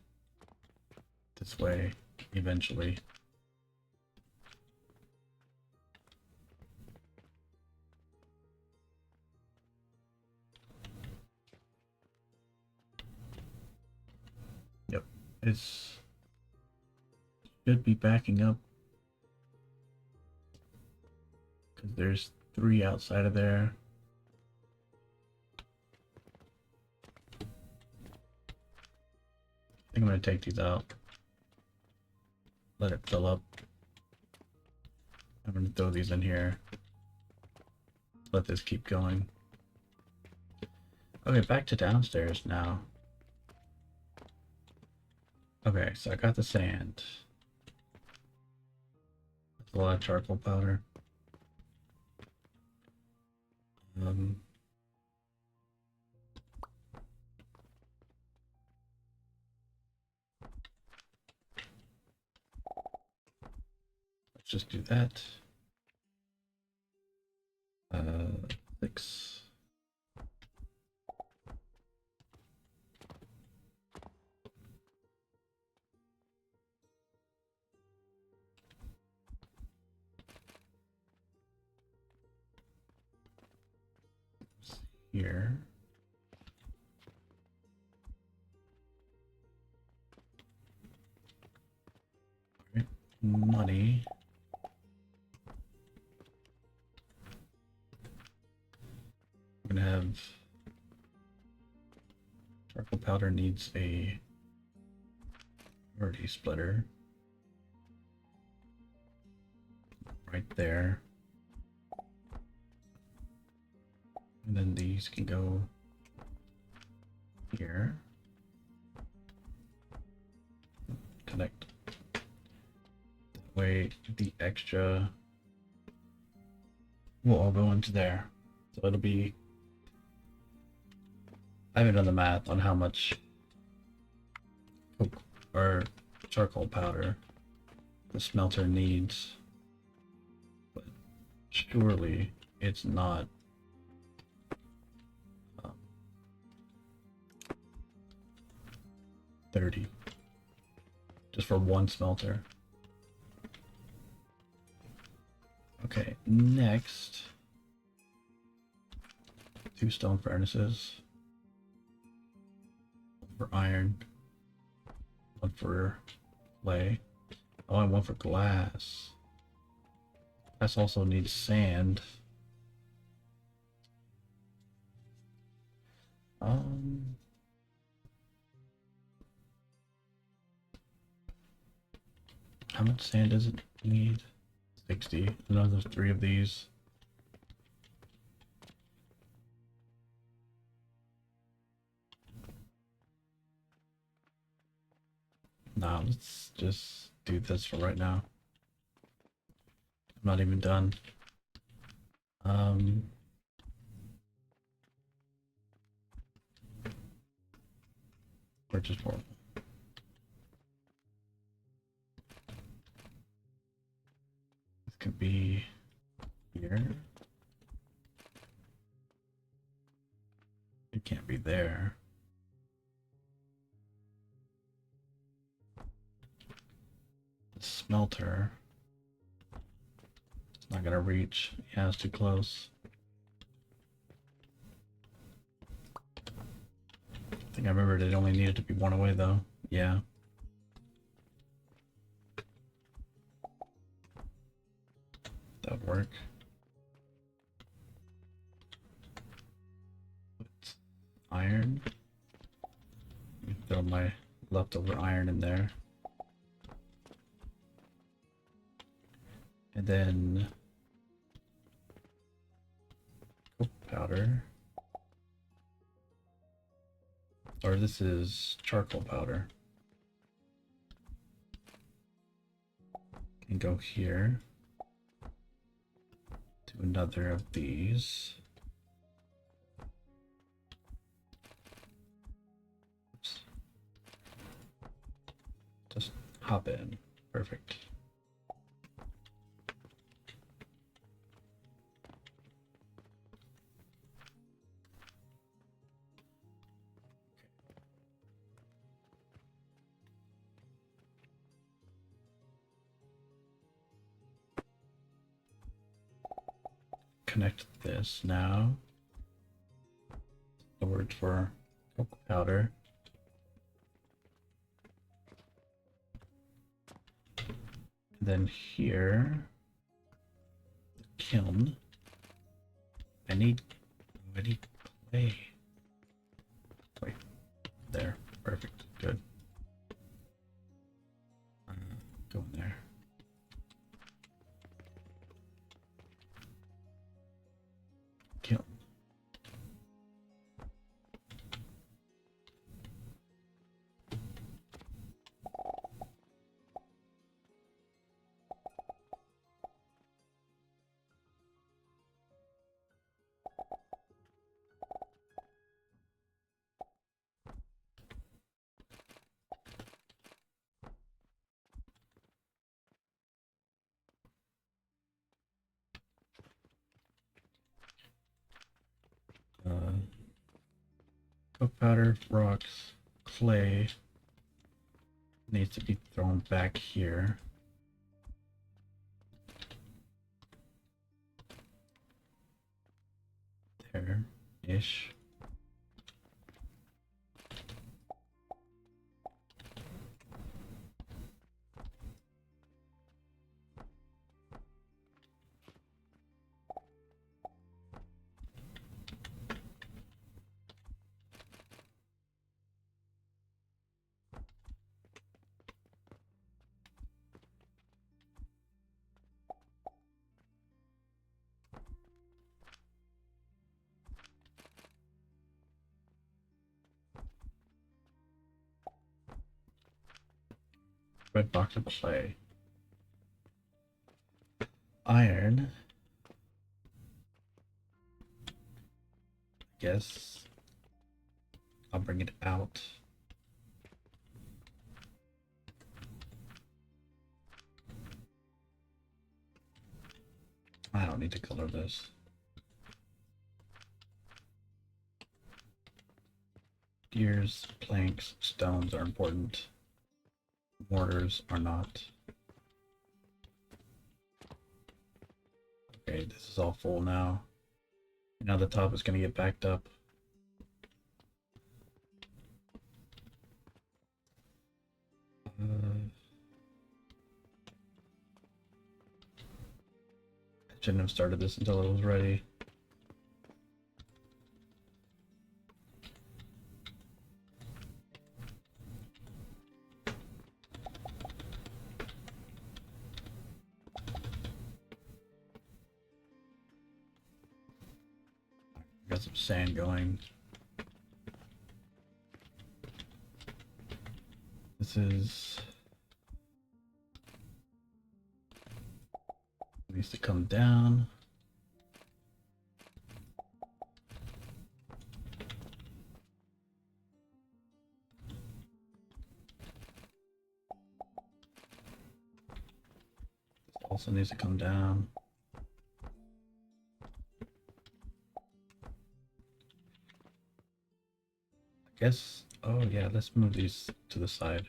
this way eventually. Yep, it's should be backing up because there's 3 outside of there. I think I'm going to take these out. Let it fill up. I'm going to throw these in here. Let this keep going. Okay, back to downstairs now. Okay, so I got the sand. That's a lot of charcoal powder. Let's just do that. 6. Here. All right, money. I'm gonna have charcoal powder needs a priority splitter right there. And then these can go here. Connect. That way the extra will all go into there. So it'll be, I haven't done the math on how much coke or charcoal powder the smelter needs, but surely it's not 30 just for one smelter. Okay, next, 2 stone furnaces, 1 for iron, 1 for clay, oh, and 1 for glass. Glass also needs sand. How much sand does it need? 60. Another 3 of these. Nah, let's just do this for right now. I'm not even done. Purchase portal. This could be here. It can't be there. The smelter. It's not gonna reach. Yeah, it's too close. I think I remembered it only needed to be 1 away though. Yeah. That would work. Put iron. Throw my leftover iron in there. And then coke powder. Or this is charcoal powder. Can go here to another of these. Oops. Just hop in. Perfect. Connect this now. Storage for coke powder. And then here, the kiln. I need clay. Wait, there. Perfect. Good. Go in there. Kiln. Coke powder, rocks, clay needs to be thrown back here. There-ish. red box of clay. Iron. Guess I'll bring it out. I don't need to color this. Gears, planks, stones are important. Mortars are not. Okay, this is all full now. Now the top is going to get backed up. I shouldn't have started this until it was ready. Got some sand going. This is needs to come down. This also needs to come down. I guess, oh yeah, let's move these to the side.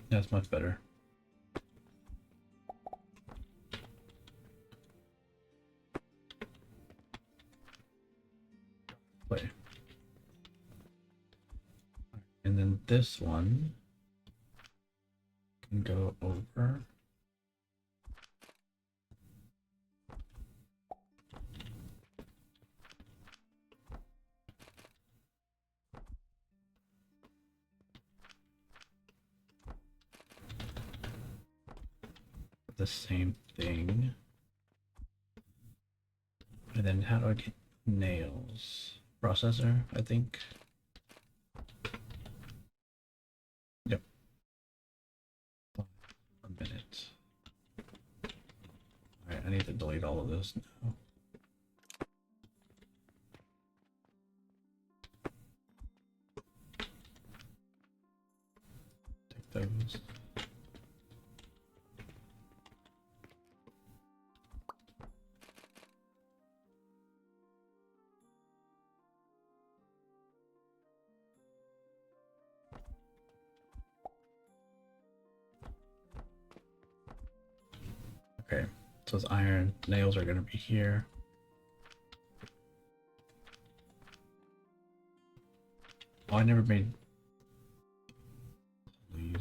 That's much better. Play. And then this one can go over. The same thing. And then how do I get nails? Processor, I think. Yep. 1 minute. Alright, I need to delete all of this now. Take those. Okay, so it's iron. Nails are going to be here. Oh, I never made these.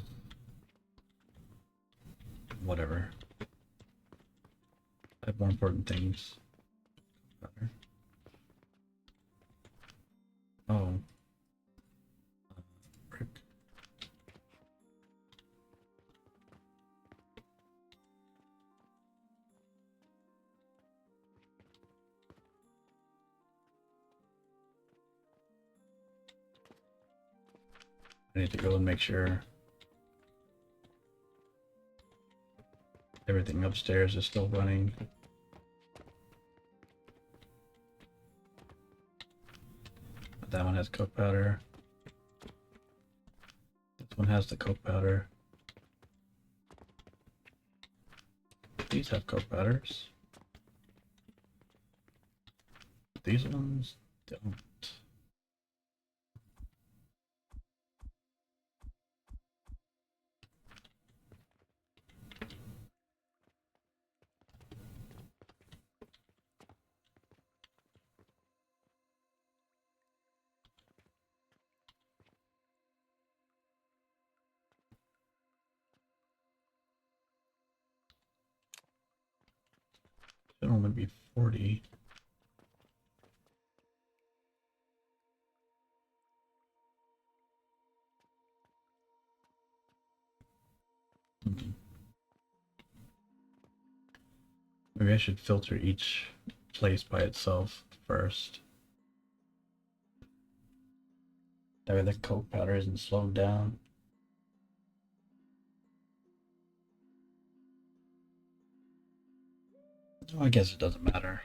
Whatever. I have more important things. Oh. Brick. I need to go and make sure everything upstairs is still running. That one has coke powder. This one has the coke powder. These have coke powders. These ones don't. Should only be 40. Maybe I should filter each place by itself first. That way the coke powder isn't slowed down. Oh, I guess it doesn't matter.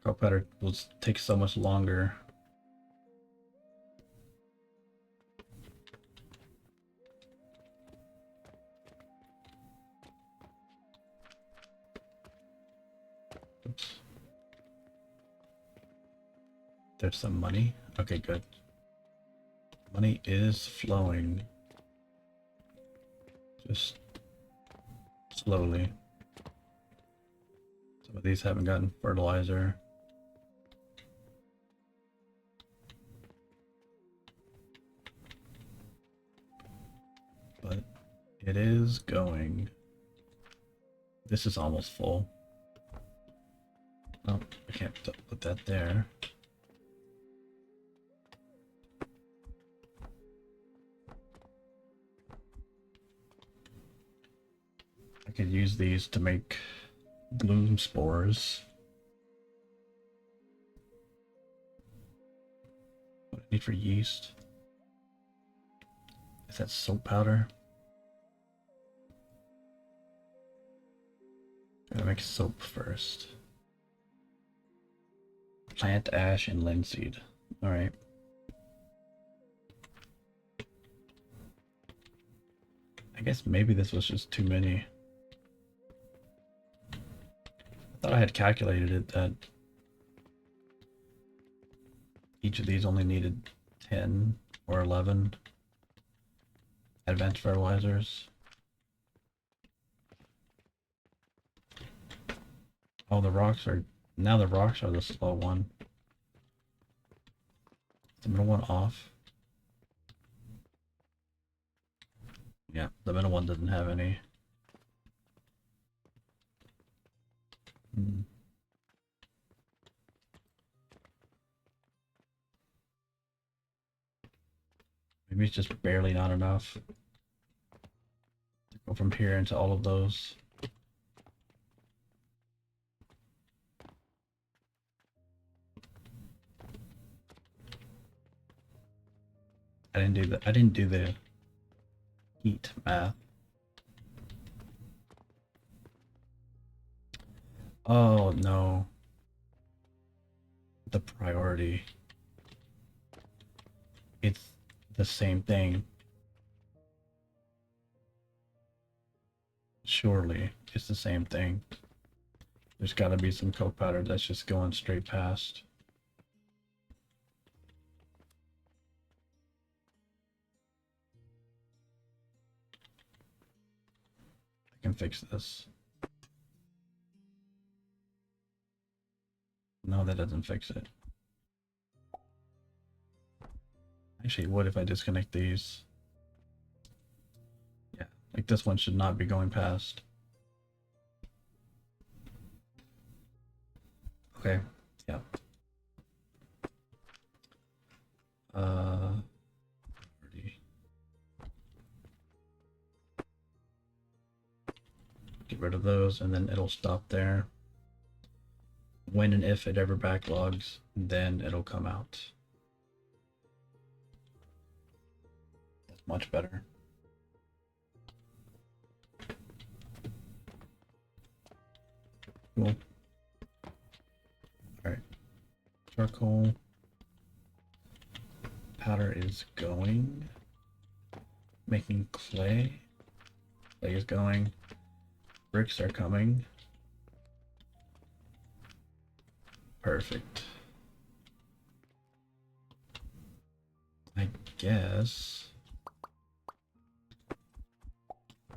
Coke powder will take so much longer. Oops. There's some money. Okay, good. Money is flowing. Just slowly. Some of these haven't gotten fertilizer. But it is going. This is almost full. Oh, I can't put that there. I could use these to make bloom spores. What I need for yeast? Is that soap powder? Gotta make soap first. Plant ash and linseed. Alright. I guess maybe this was just too many. I thought I had calculated it that each of these only needed 10 or 11 advanced fertilizers. Oh, the rocks are the slow one. The middle one off. Yeah, the middle one doesn't have any. Maybe it's just barely not enough to go from here into all of those. I didn't do the heat math. Oh no. The priority. It's the same thing. Surely it's the same thing. There's gotta be some coke powder that's just going straight past. I can fix this. No, that doesn't fix it. Actually, what if I disconnect these? Yeah, like this one should not be going past. Okay, yeah. Get rid of those and then it'll stop there. When and if it ever backlogs, then it'll come out. That's much better. Cool. Alright. Charcoal. Powder is going. Making clay. Clay is going. Bricks are coming. Perfect. I guess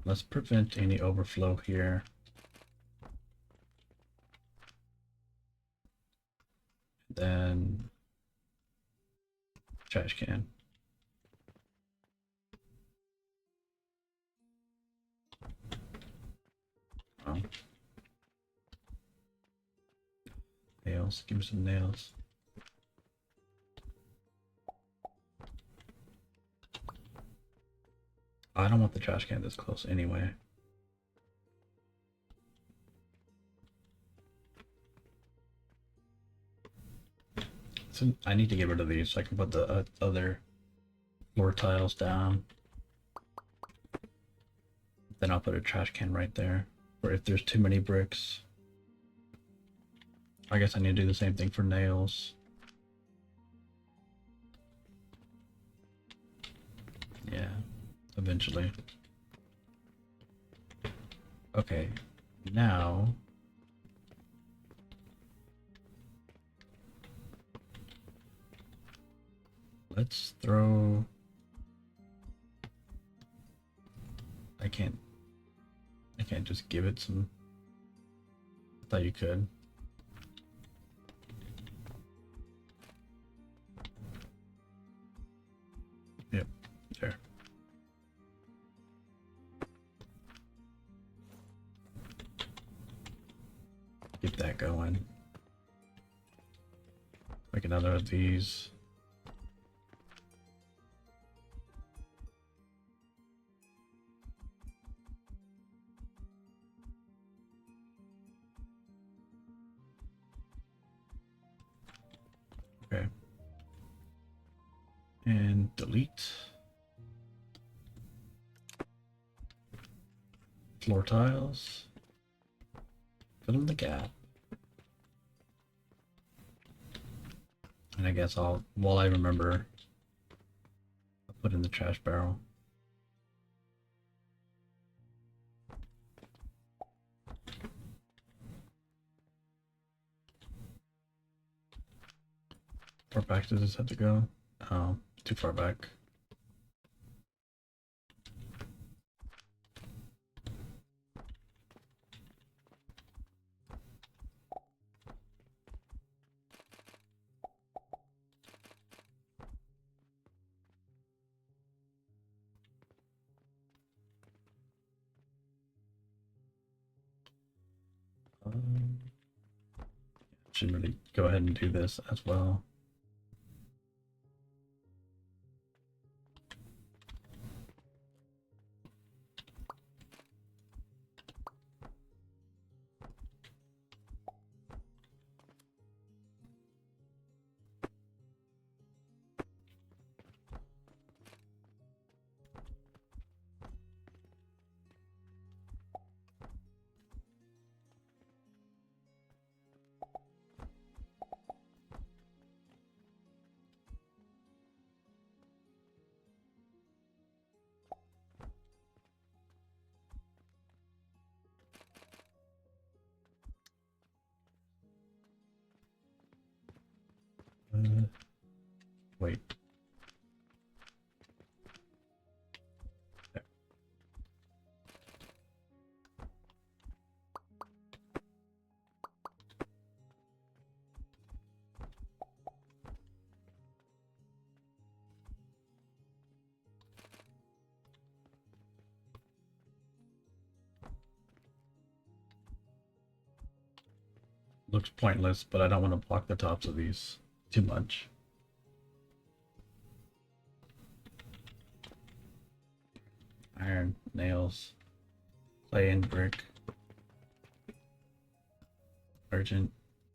let's prevent any overflow here. Then trash can. Oh. Nails, give me some nails. I don't want the trash can this close anyway. So I need to get rid of these so I can put the other floor tiles down. Then I'll put a trash can right there. Or if there's too many bricks. I guess I need to do the same thing for nails. Yeah, eventually. Okay, now let's throw. I can't just give it some. I thought you could. Yep, there. Get that going. Make another of these. Okay. And delete. Floor tiles. Fill in the gap. And I guess while I remember, I'll put in the trash barrel. How far back does this have to go? Oh, too far back. Should really go ahead and do this as well. Wait. There. Looks pointless, but I don't want to block the tops of these too much. Iron, nails, clay and brick. Urgent,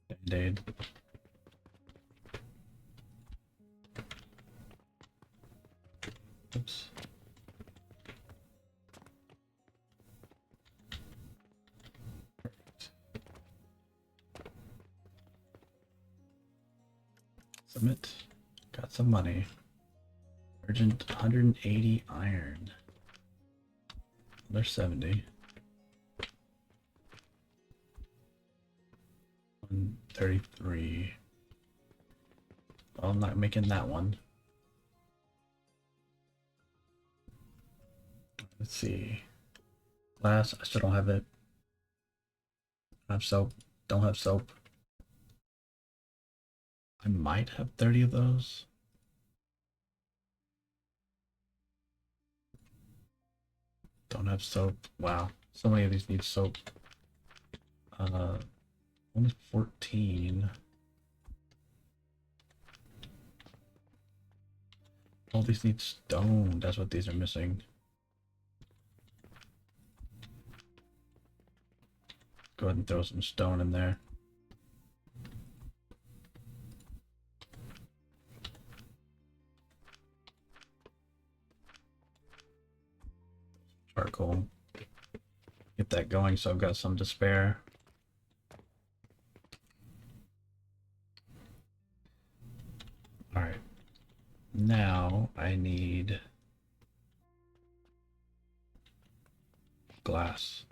band-aid. Oops. Perfect. Submit. Got some money. Urgent 180 iron. There's 70. 133. Well, I'm not making that one. Let's see. Glass, I still don't have it. I have soap. Don't have soap. I might have 30 of those. Don't have soap. Wow. So many of these need soap. Only 14. All these need stone. That's what these are missing. Go ahead and throw some stone in there. charcoal. Get that going so I've got some to spare. All right. Now I need glass.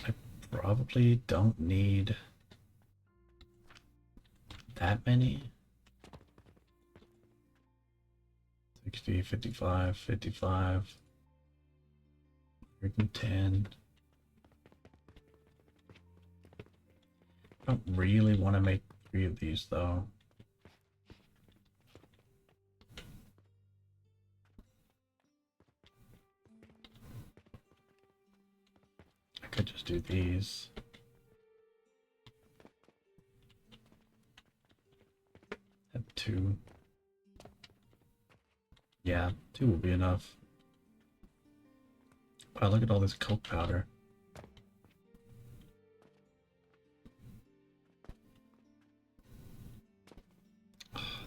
I probably don't need that many. 60, 55, 55, 110. I don't really want to make 3 of these though. I could just do these. Have 2. Yeah, 2 will be enough. Wow, look at all this coke powder.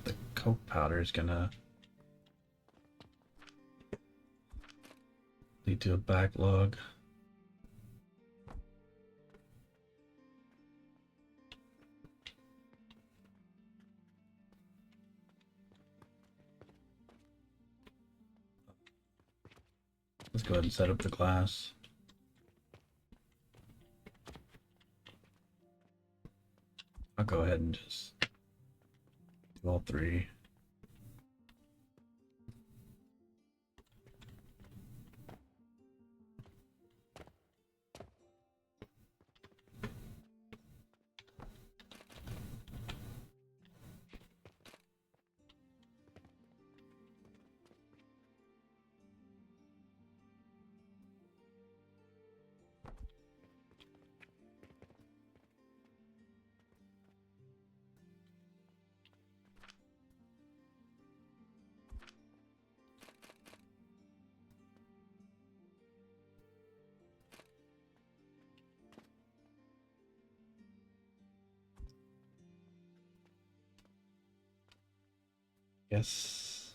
The coke powder is gonna lead to a backlog. Let's go ahead and set up the glass. I'll go ahead and just do all 3. Guess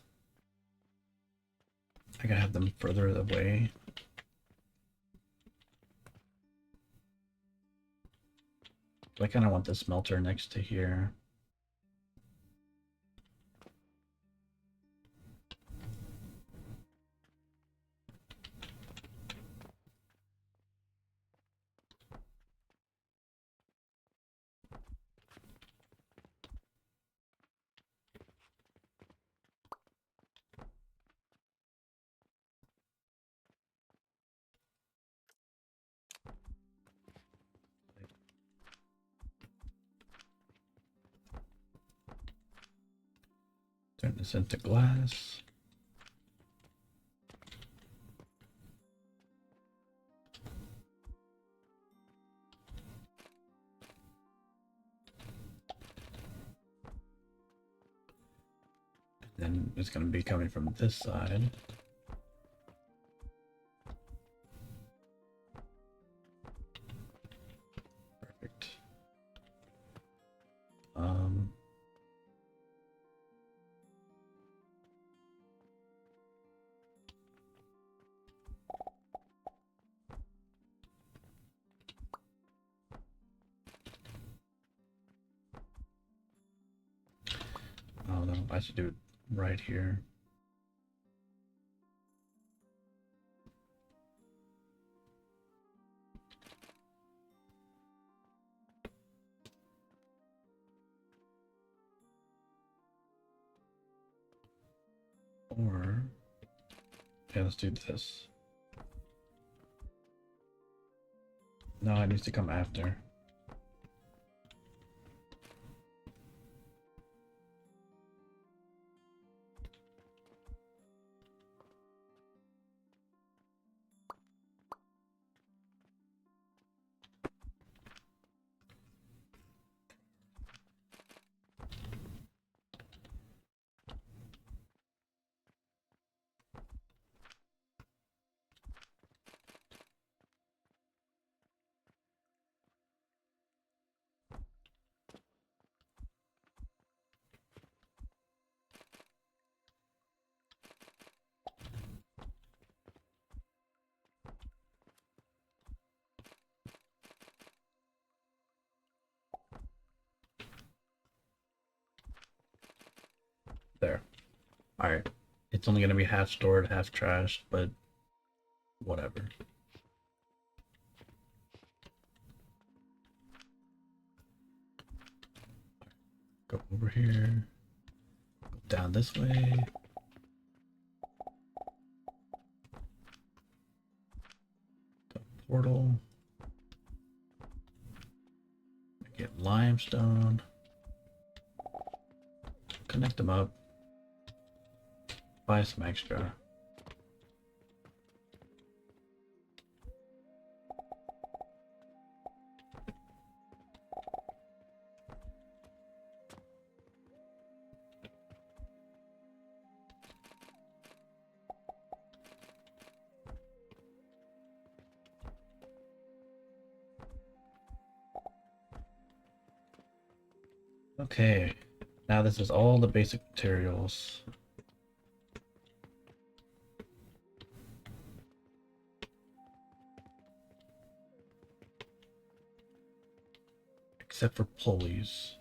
I gotta have them further away. I kind of want the smelter next to here. Turn this into glass. Then it's going to be coming from this side. Perfect. Oh no, I should do it right here. Or, yeah, let's do this. No, it needs to come after. Alright. It's only gonna be half stored, half trashed, but whatever. Go over here. Go down this way. Go portal. Get limestone. Connect them up. Buy some extra. Okay, now this is all the basic materials. Except for pulleys.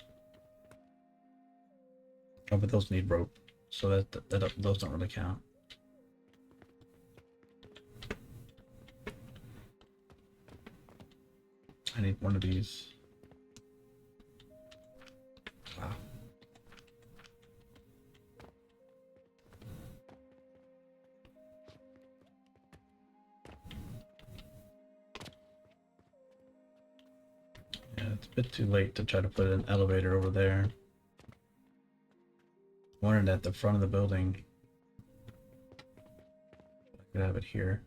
Oh, but those need rope, so those don't really count. I need one of these. Wow. Yeah, it's a bit too late to try to put an elevator over there. Wanted at the front of the building. I could have it here.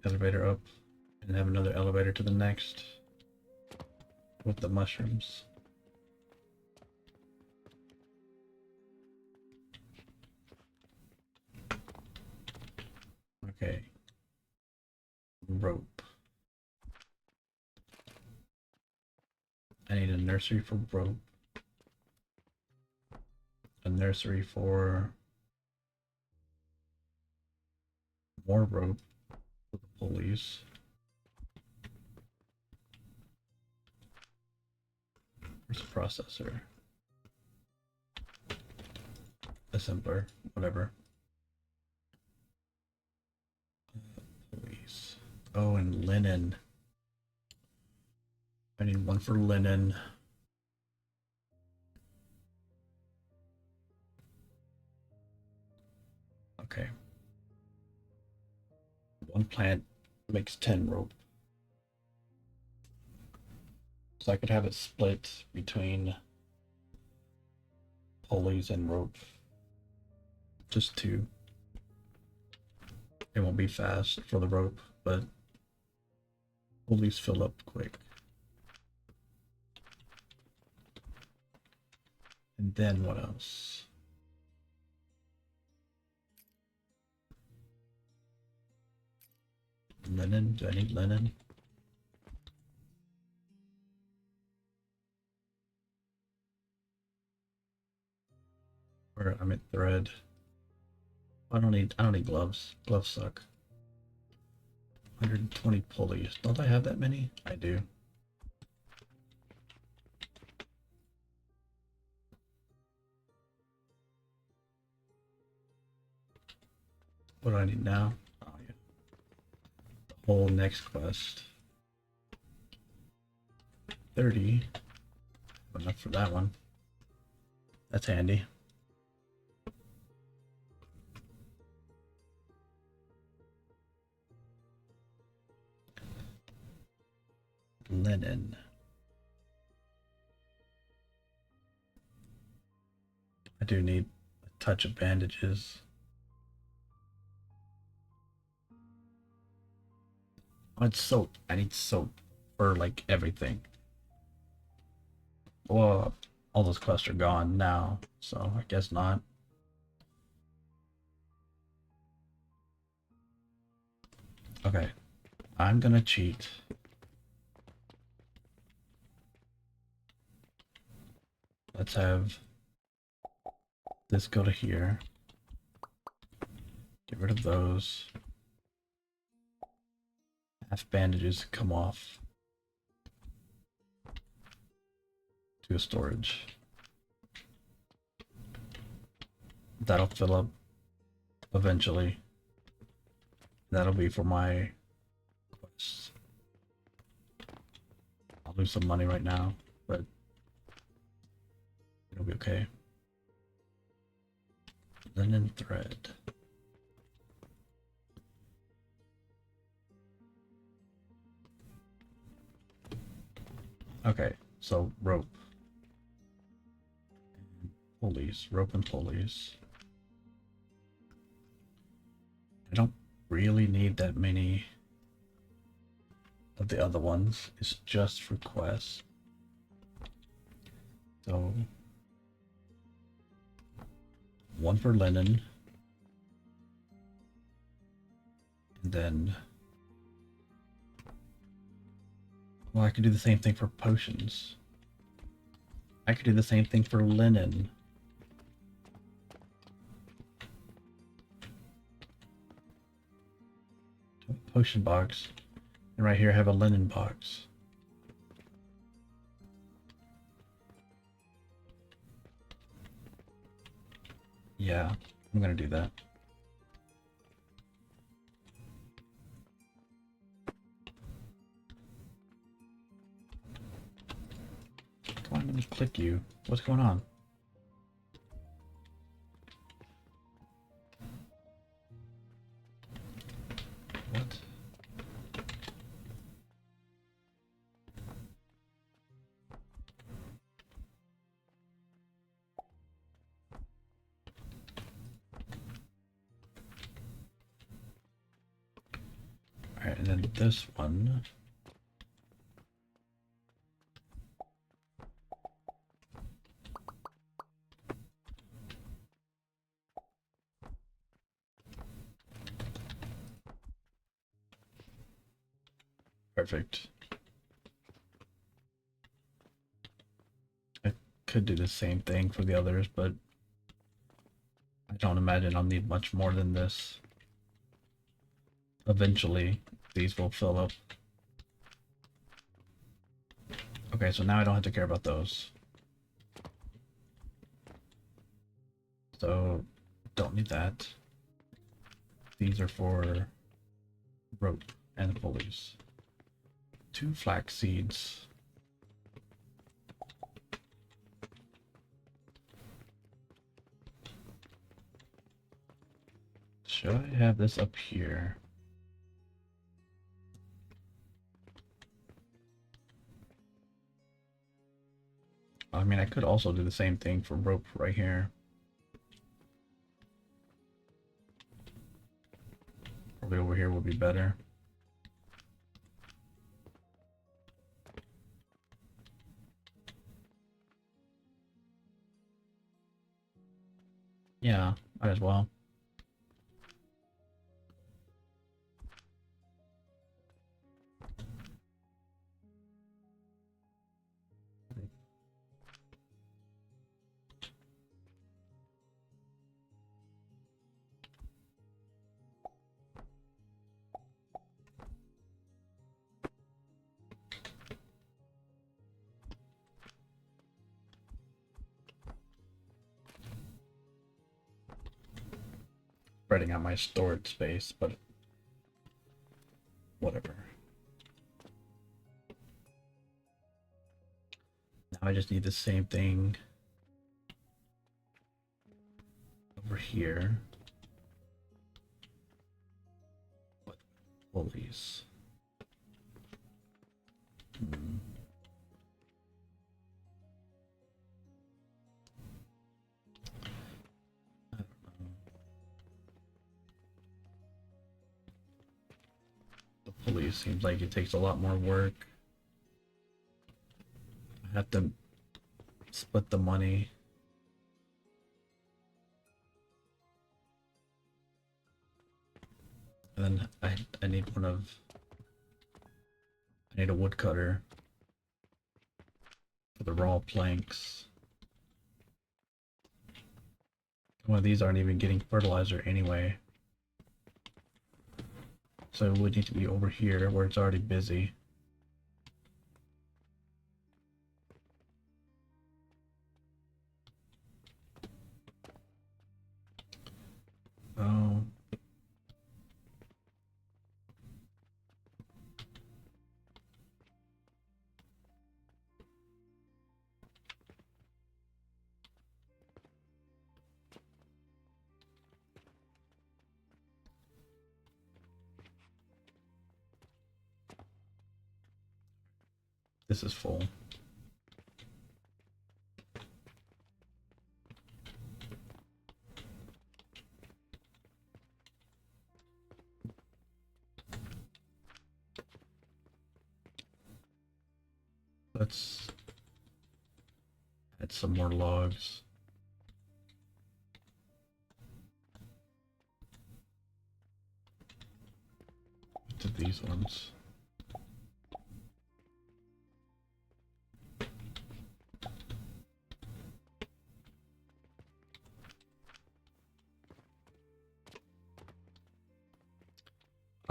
Elevator up, and have another elevator to the next with the mushrooms. Okay. Rope. I need a nursery for rope. A nursery for more rope for the pulleys. Where's the processor? Assembler, whatever. Pulleys. Oh, and linen. I need one for linen. Okay. One plant makes 10 rope. So I could have it split between pulleys and rope. Just two. It won't be fast for the rope, but pulleys fill up quick. And then what else? Linen? Do I need linen? Or I'm at thread. I don't need gloves. Gloves suck. 120 pulleys. Don't I have that many? I do. What do I need now? Oh yeah. The whole next quest. 30. Enough for that one. That's handy. Linen. I do need a touch of bandages. Oh, it's soap. I need soap for like everything. Well, all those quests are gone now, so I guess not. Okay, I'm gonna cheat. Let's have this go to here. Get rid of those. Half bandages come off to a storage. that'll fill up eventually. That'll be for my quests. I'll lose some money right now, but it'll be okay. Linen thread. Okay, so rope. Pulleys, rope and pulleys. I don't really need that many of the other ones. It's just for quests. So one for linen, and then, well, I could do the same thing for potions. I could do the same thing for linen. Potion box, and right here I have a linen box. Yeah, I'm gonna do that. Come on, let me click you. What's going on? What? Alright, and then this one. Perfect. I could do the same thing for the others, but I don't imagine I'll need much more than this. Eventually, these will fill up. Okay, so now I don't have to care about those. So, don't need that. These are for rope and pulleys. 2 flax seeds. Should I have this up here? I mean, I could also do the same thing for rope right here. Probably over here would be better. Yeah, might as well. Spreading out my storage space, but whatever. Now I just need the same thing over here. What pulleys? Police seems like it takes a lot more work. I have to split the money. And then I need I need a woodcutter for the raw planks. One of these aren't even getting fertilizer anyway. So it would need to be over here where it's already busy. This is full. Let's add some more logs. To these ones.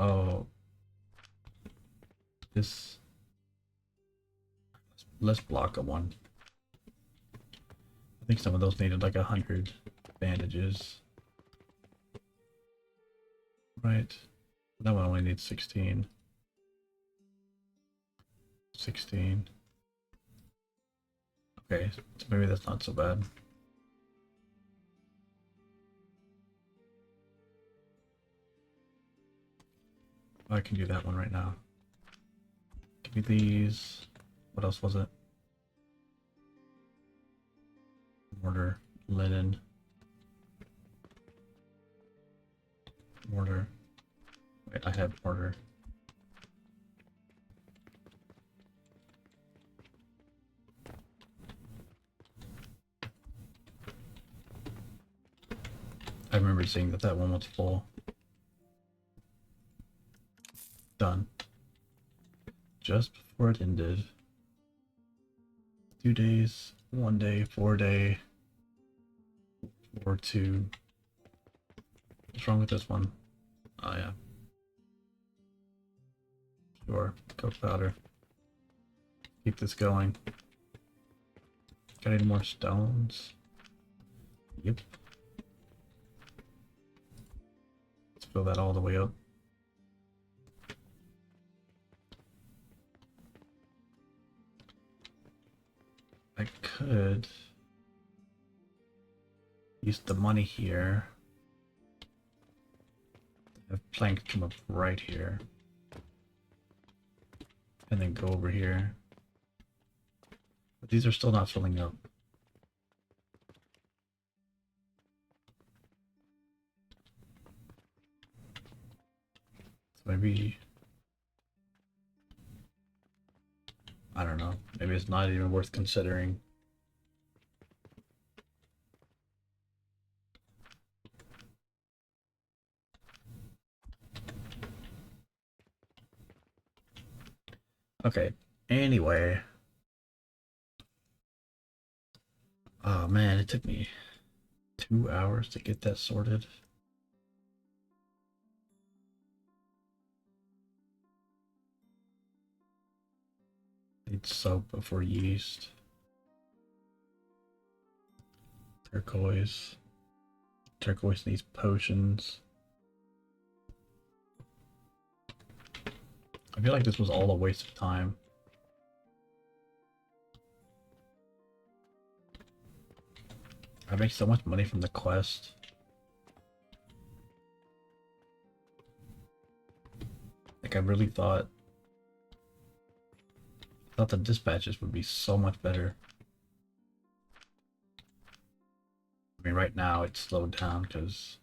Oh, this. Let's block a one. I think some of those needed like 100 bandages. Right. That one only needs 16. 16. Okay, so maybe that's not so bad. I can do that one right now. Give me these. What else was it? Mortar, linen. Mortar. Wait, I have mortar. I remember seeing that one was full. Done. Just before it ended. 2 days, 1 day, 4 day, 4-2. What's wrong with this one? Oh yeah. Sure, coke powder. Keep this going. Got any more stones? Yep. Let's fill that all the way up. I could use the money here. Have plank come up right here. And then go over here. But these are still not filling up. So maybe, I don't know, maybe it's not even worth considering. Okay, anyway. Oh man, it took me 2 hours to get that sorted. Need soap before yeast. Turquoise. Turquoise needs potions. I feel like this was all a waste of time. I make so much money from the quest. Like I really thought the dispatches would be so much better. I mean, right now it's slowed down because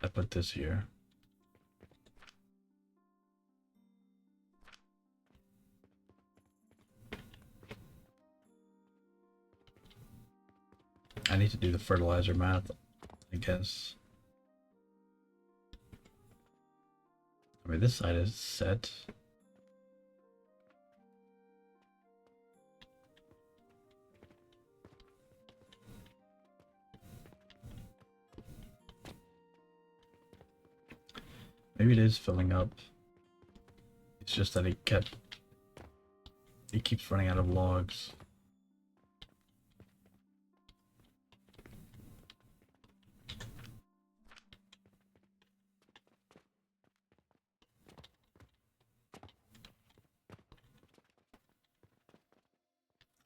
I put this here. I need to do the fertilizer math, I guess. I mean, this side is set. Maybe it is filling up. It's just that he keeps running out of logs.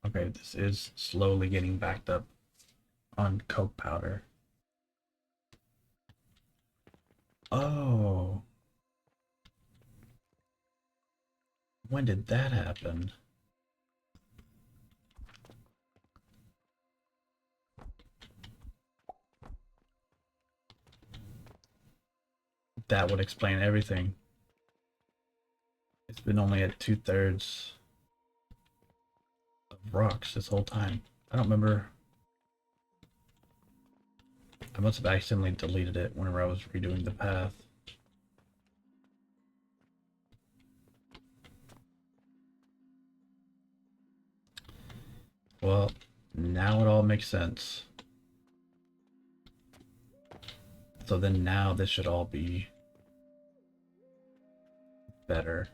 Okay, this is slowly getting backed up on coke powder. Oh. When did that happen? that would explain everything. It's been only at 2/3 of rocks this whole time. I don't remember. I must have accidentally deleted it whenever I was redoing the path. Well, now it all makes sense. So then now this should all be better.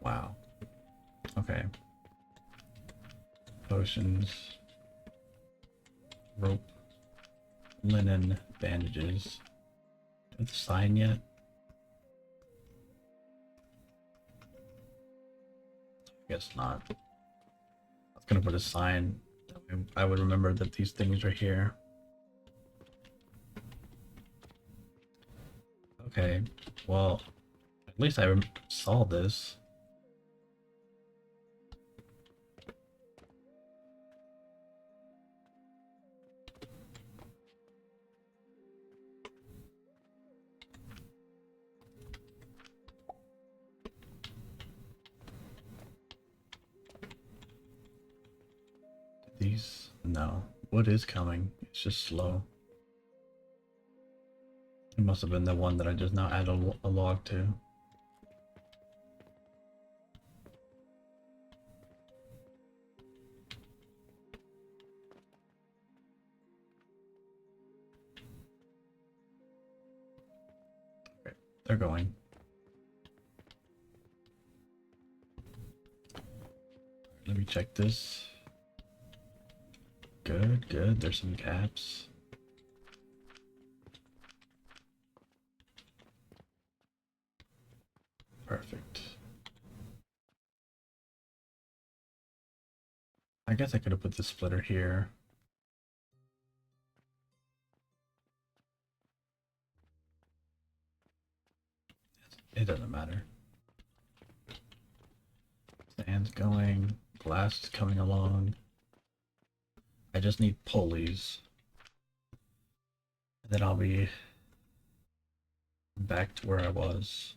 Wow. Okay. Potions. Rope. Linen. Bandages. Do I have the sign yet? Guess not. I was gonna put a sign. I would remember that these things are here. Okay. Well, at least I saw this. These? No. What is coming? It's just slow. It must have been the one that I just now added a log to. Okay, they're going. Let me check this. Good, good. There's some gaps. Perfect. I guess I could have put the splitter here. It doesn't matter. Sand's going. Glass is coming along. I just need pulleys. And then I'll be back to where I was.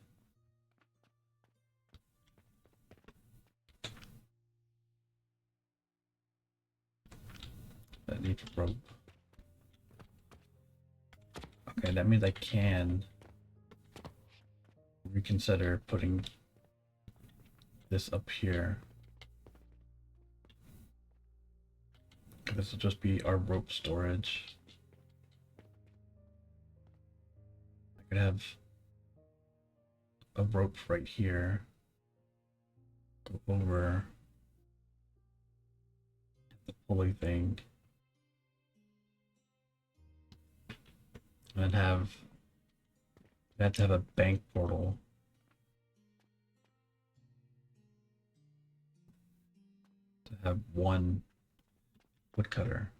I need rope. Okay, that means I can reconsider putting this up here. This will just be our rope storage. I could have a rope right here. Go over the pulley thing. And have to have a bank portal. To have one woodcutter.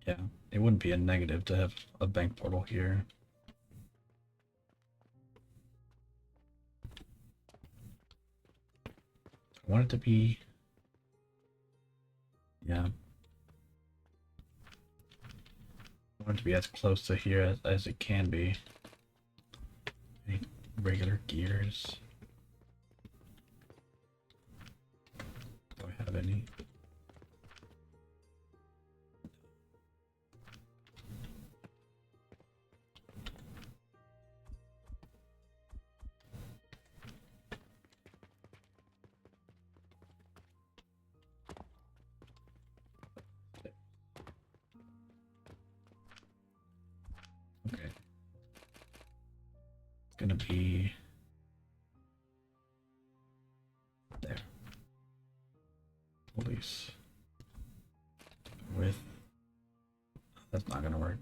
Yeah, it wouldn't be a negative to have a bank portal here. I want it to be, yeah. I want it to be as close to here as it can be. Any regular gears? Do I have any? Okay. It's gonna be there. Police. With, that's not gonna work.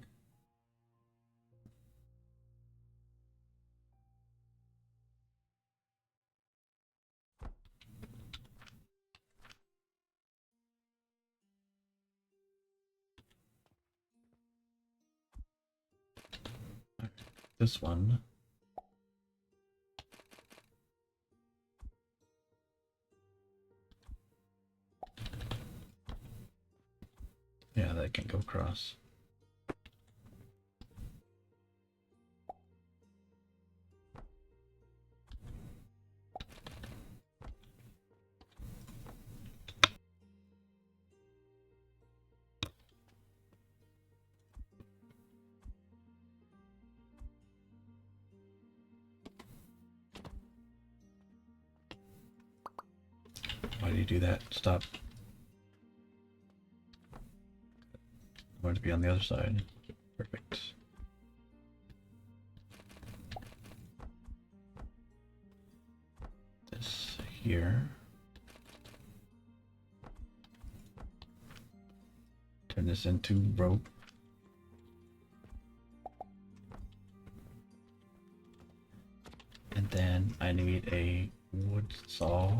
This one. Yeah, that can go across. Why do you do that? Stop. I want it to be on the other side. Perfect. This here. Turn this into rope. And then I need a wood saw.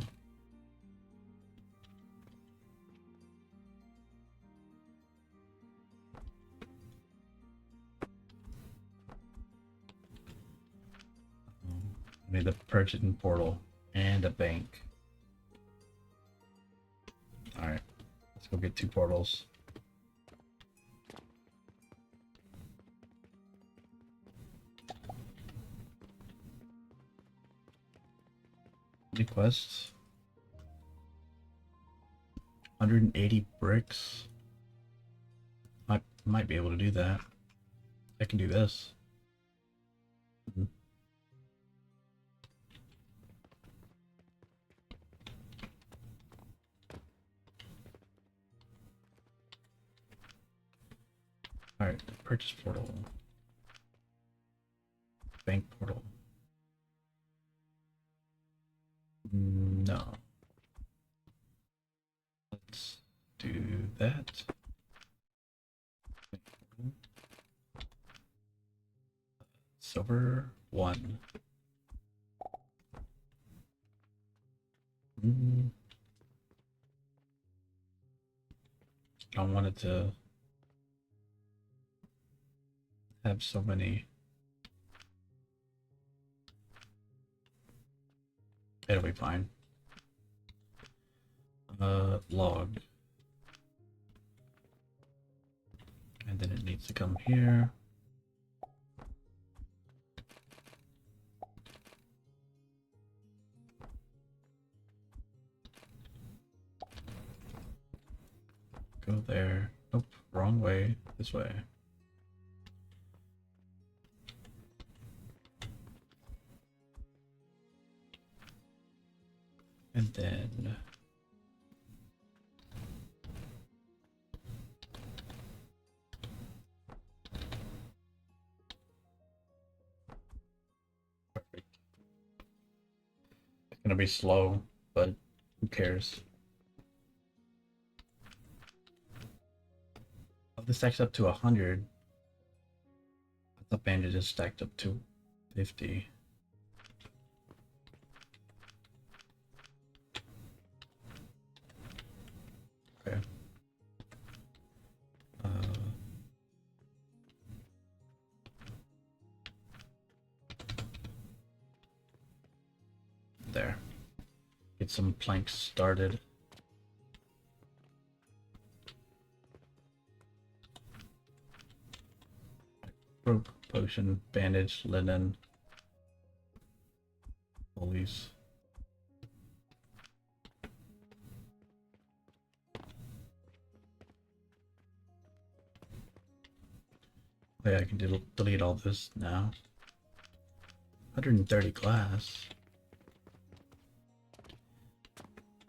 I need the purchasing portal and a bank. Alright, let's go get 2 portals. Any quests? 180 bricks. I might be able to do that. I can do this. Alright, purchase portal. Bank portal. No. Let's do that. Silver 1. I don't want it to have so many. It'll be fine. Log. And then it needs to come here. Go there. Nope, wrong way. This way. And then perfect. It's gonna be slow, but who cares? Oh, this stacks up to 100. I thought bandages stacked up to 50. Okay. There. Get some planks started. Rope, potion, bandage, linen, pulleys. Okay, I can delete all this now. 130 glass.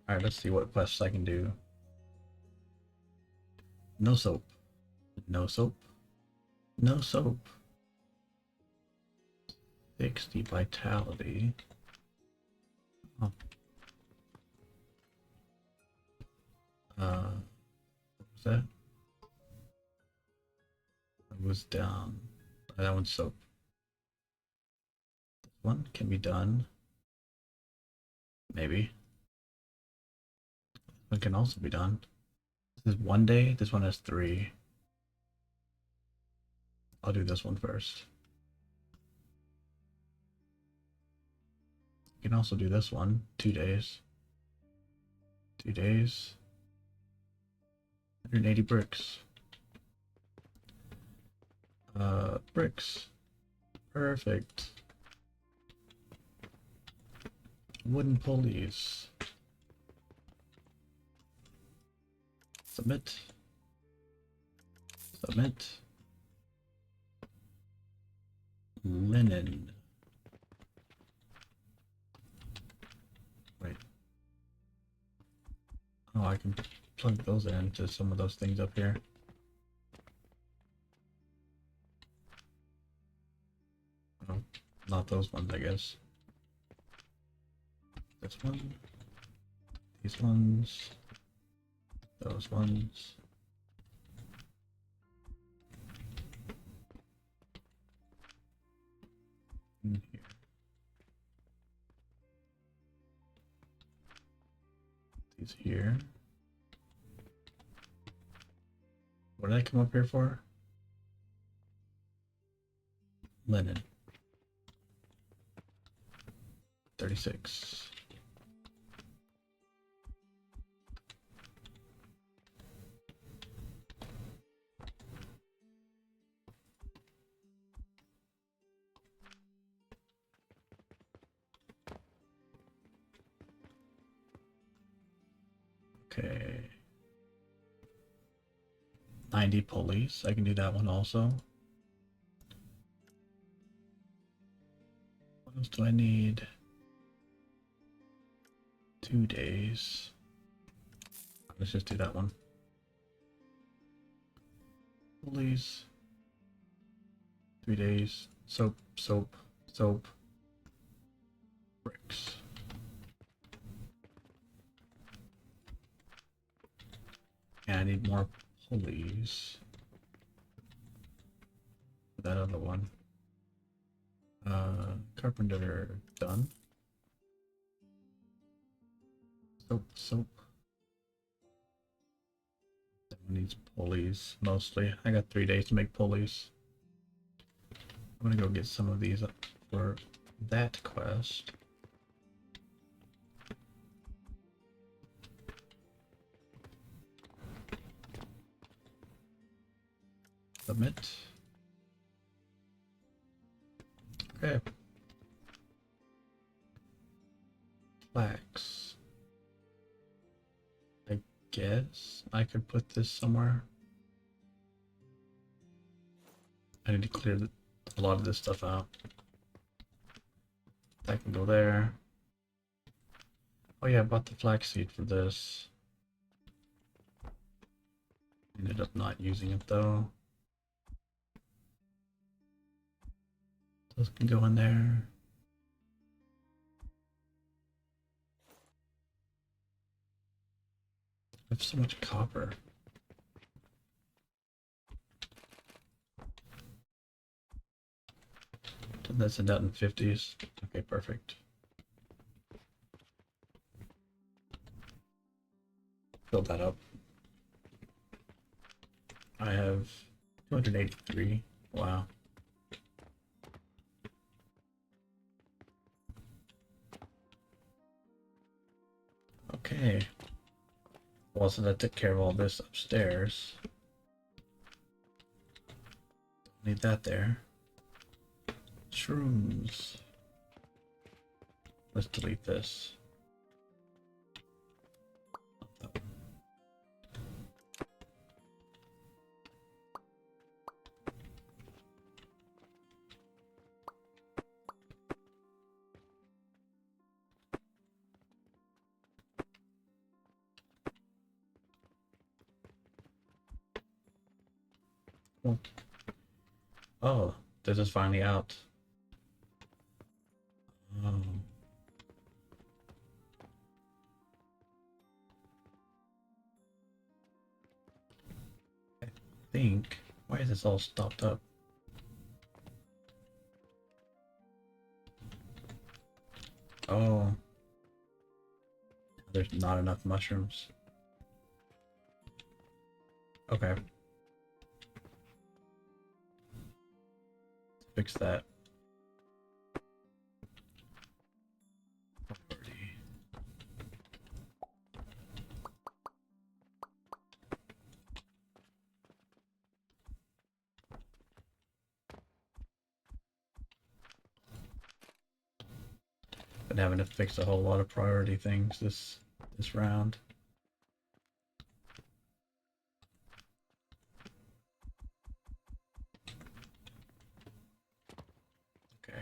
Alright, let's see what quests I can do. No soap. No soap. No soap. 60 vitality. Oh. What was that? It was down. Oh, that one's soap. This one can be done. Maybe. One can also be done. This is 1 day. This one has 3. I'll do this one first. You can also do this one. 2 days. 2 days. 180 bricks. Bricks. Perfect. Wooden pulleys. Submit. Submit. Linen. Wait. Oh, I can plug those into some of those things up here. Oh, not those ones, I guess. This one. These ones. Those ones. In here. These here. What did I come up here for? Linen. 36. Okay. 90 pulleys. I can do that one also. What else do I need? 2 days. Let's just do that one. Pulleys. 3 days. Soap, soap, soap. Bricks. And I need more pulleys. That other one. Carpenter done. Soap, soap. That one needs pulleys mostly. I got 3 days to make pulleys. I'm gonna go get some of these up for that quest. Submit. Okay. Flax. I guess I could put this somewhere. I need to clear a lot of this stuff out. That can go there. Oh yeah, I bought the flaxseed for this. Ended up not using it though. Those can go in there. I have so much copper. Did that send out in 50s? Okay, perfect. Fill that up. I have 283. Wow. Okay. Well, so that took care of all this upstairs. Don't need that there. Shrooms. Let's delete this. Oh, this is finally out. Oh. I think. Why is this all stopped up? Oh. There's not enough mushrooms. Okay. Fix that. Been having to fix a whole lot of priority things this round. Okay.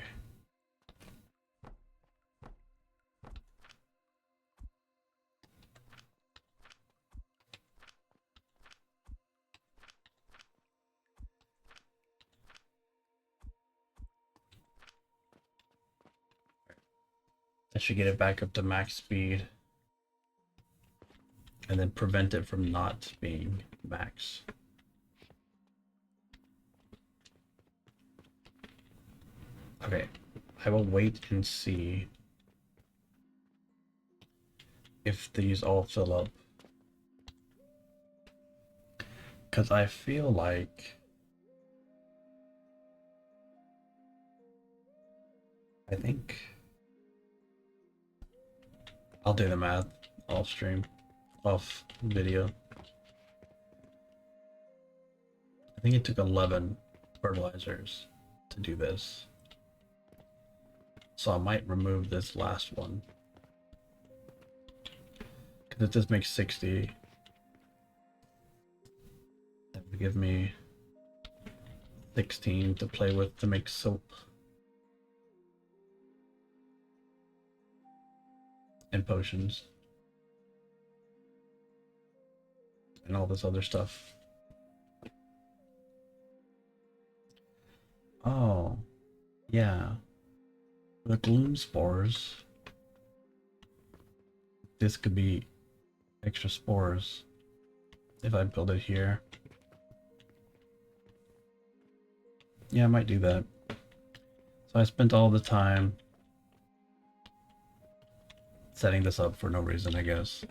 That should get it back up to max speed. And then prevent it from not being max. Okay, I will wait and see if these all fill up. Because I feel like I think I'll do the math off stream, off video. I think it took 11 fertilizers to do this. So I might remove this last one. Because it just makes 60. That would give me 16 to play with to make soap. And potions. And all this other stuff. Oh, yeah. The gloom spores. This could be extra spores if I build it here. Yeah, I might do that. So I spent all the time setting this up for no reason, I guess.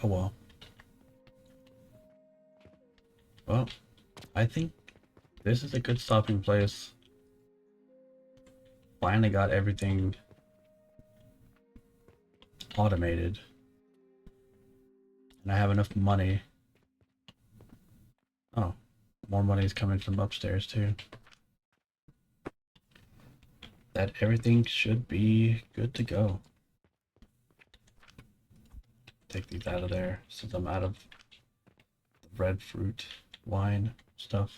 Oh well. Well, I think this is a good stopping place. Finally got everything automated. And I have enough money. Oh, more money is coming from upstairs too. That everything should be good to go. Take these out of there since I'm out of the red fruit wine stuff.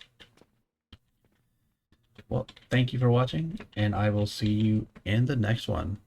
Well, thank you for watching, and I will see you in the next one.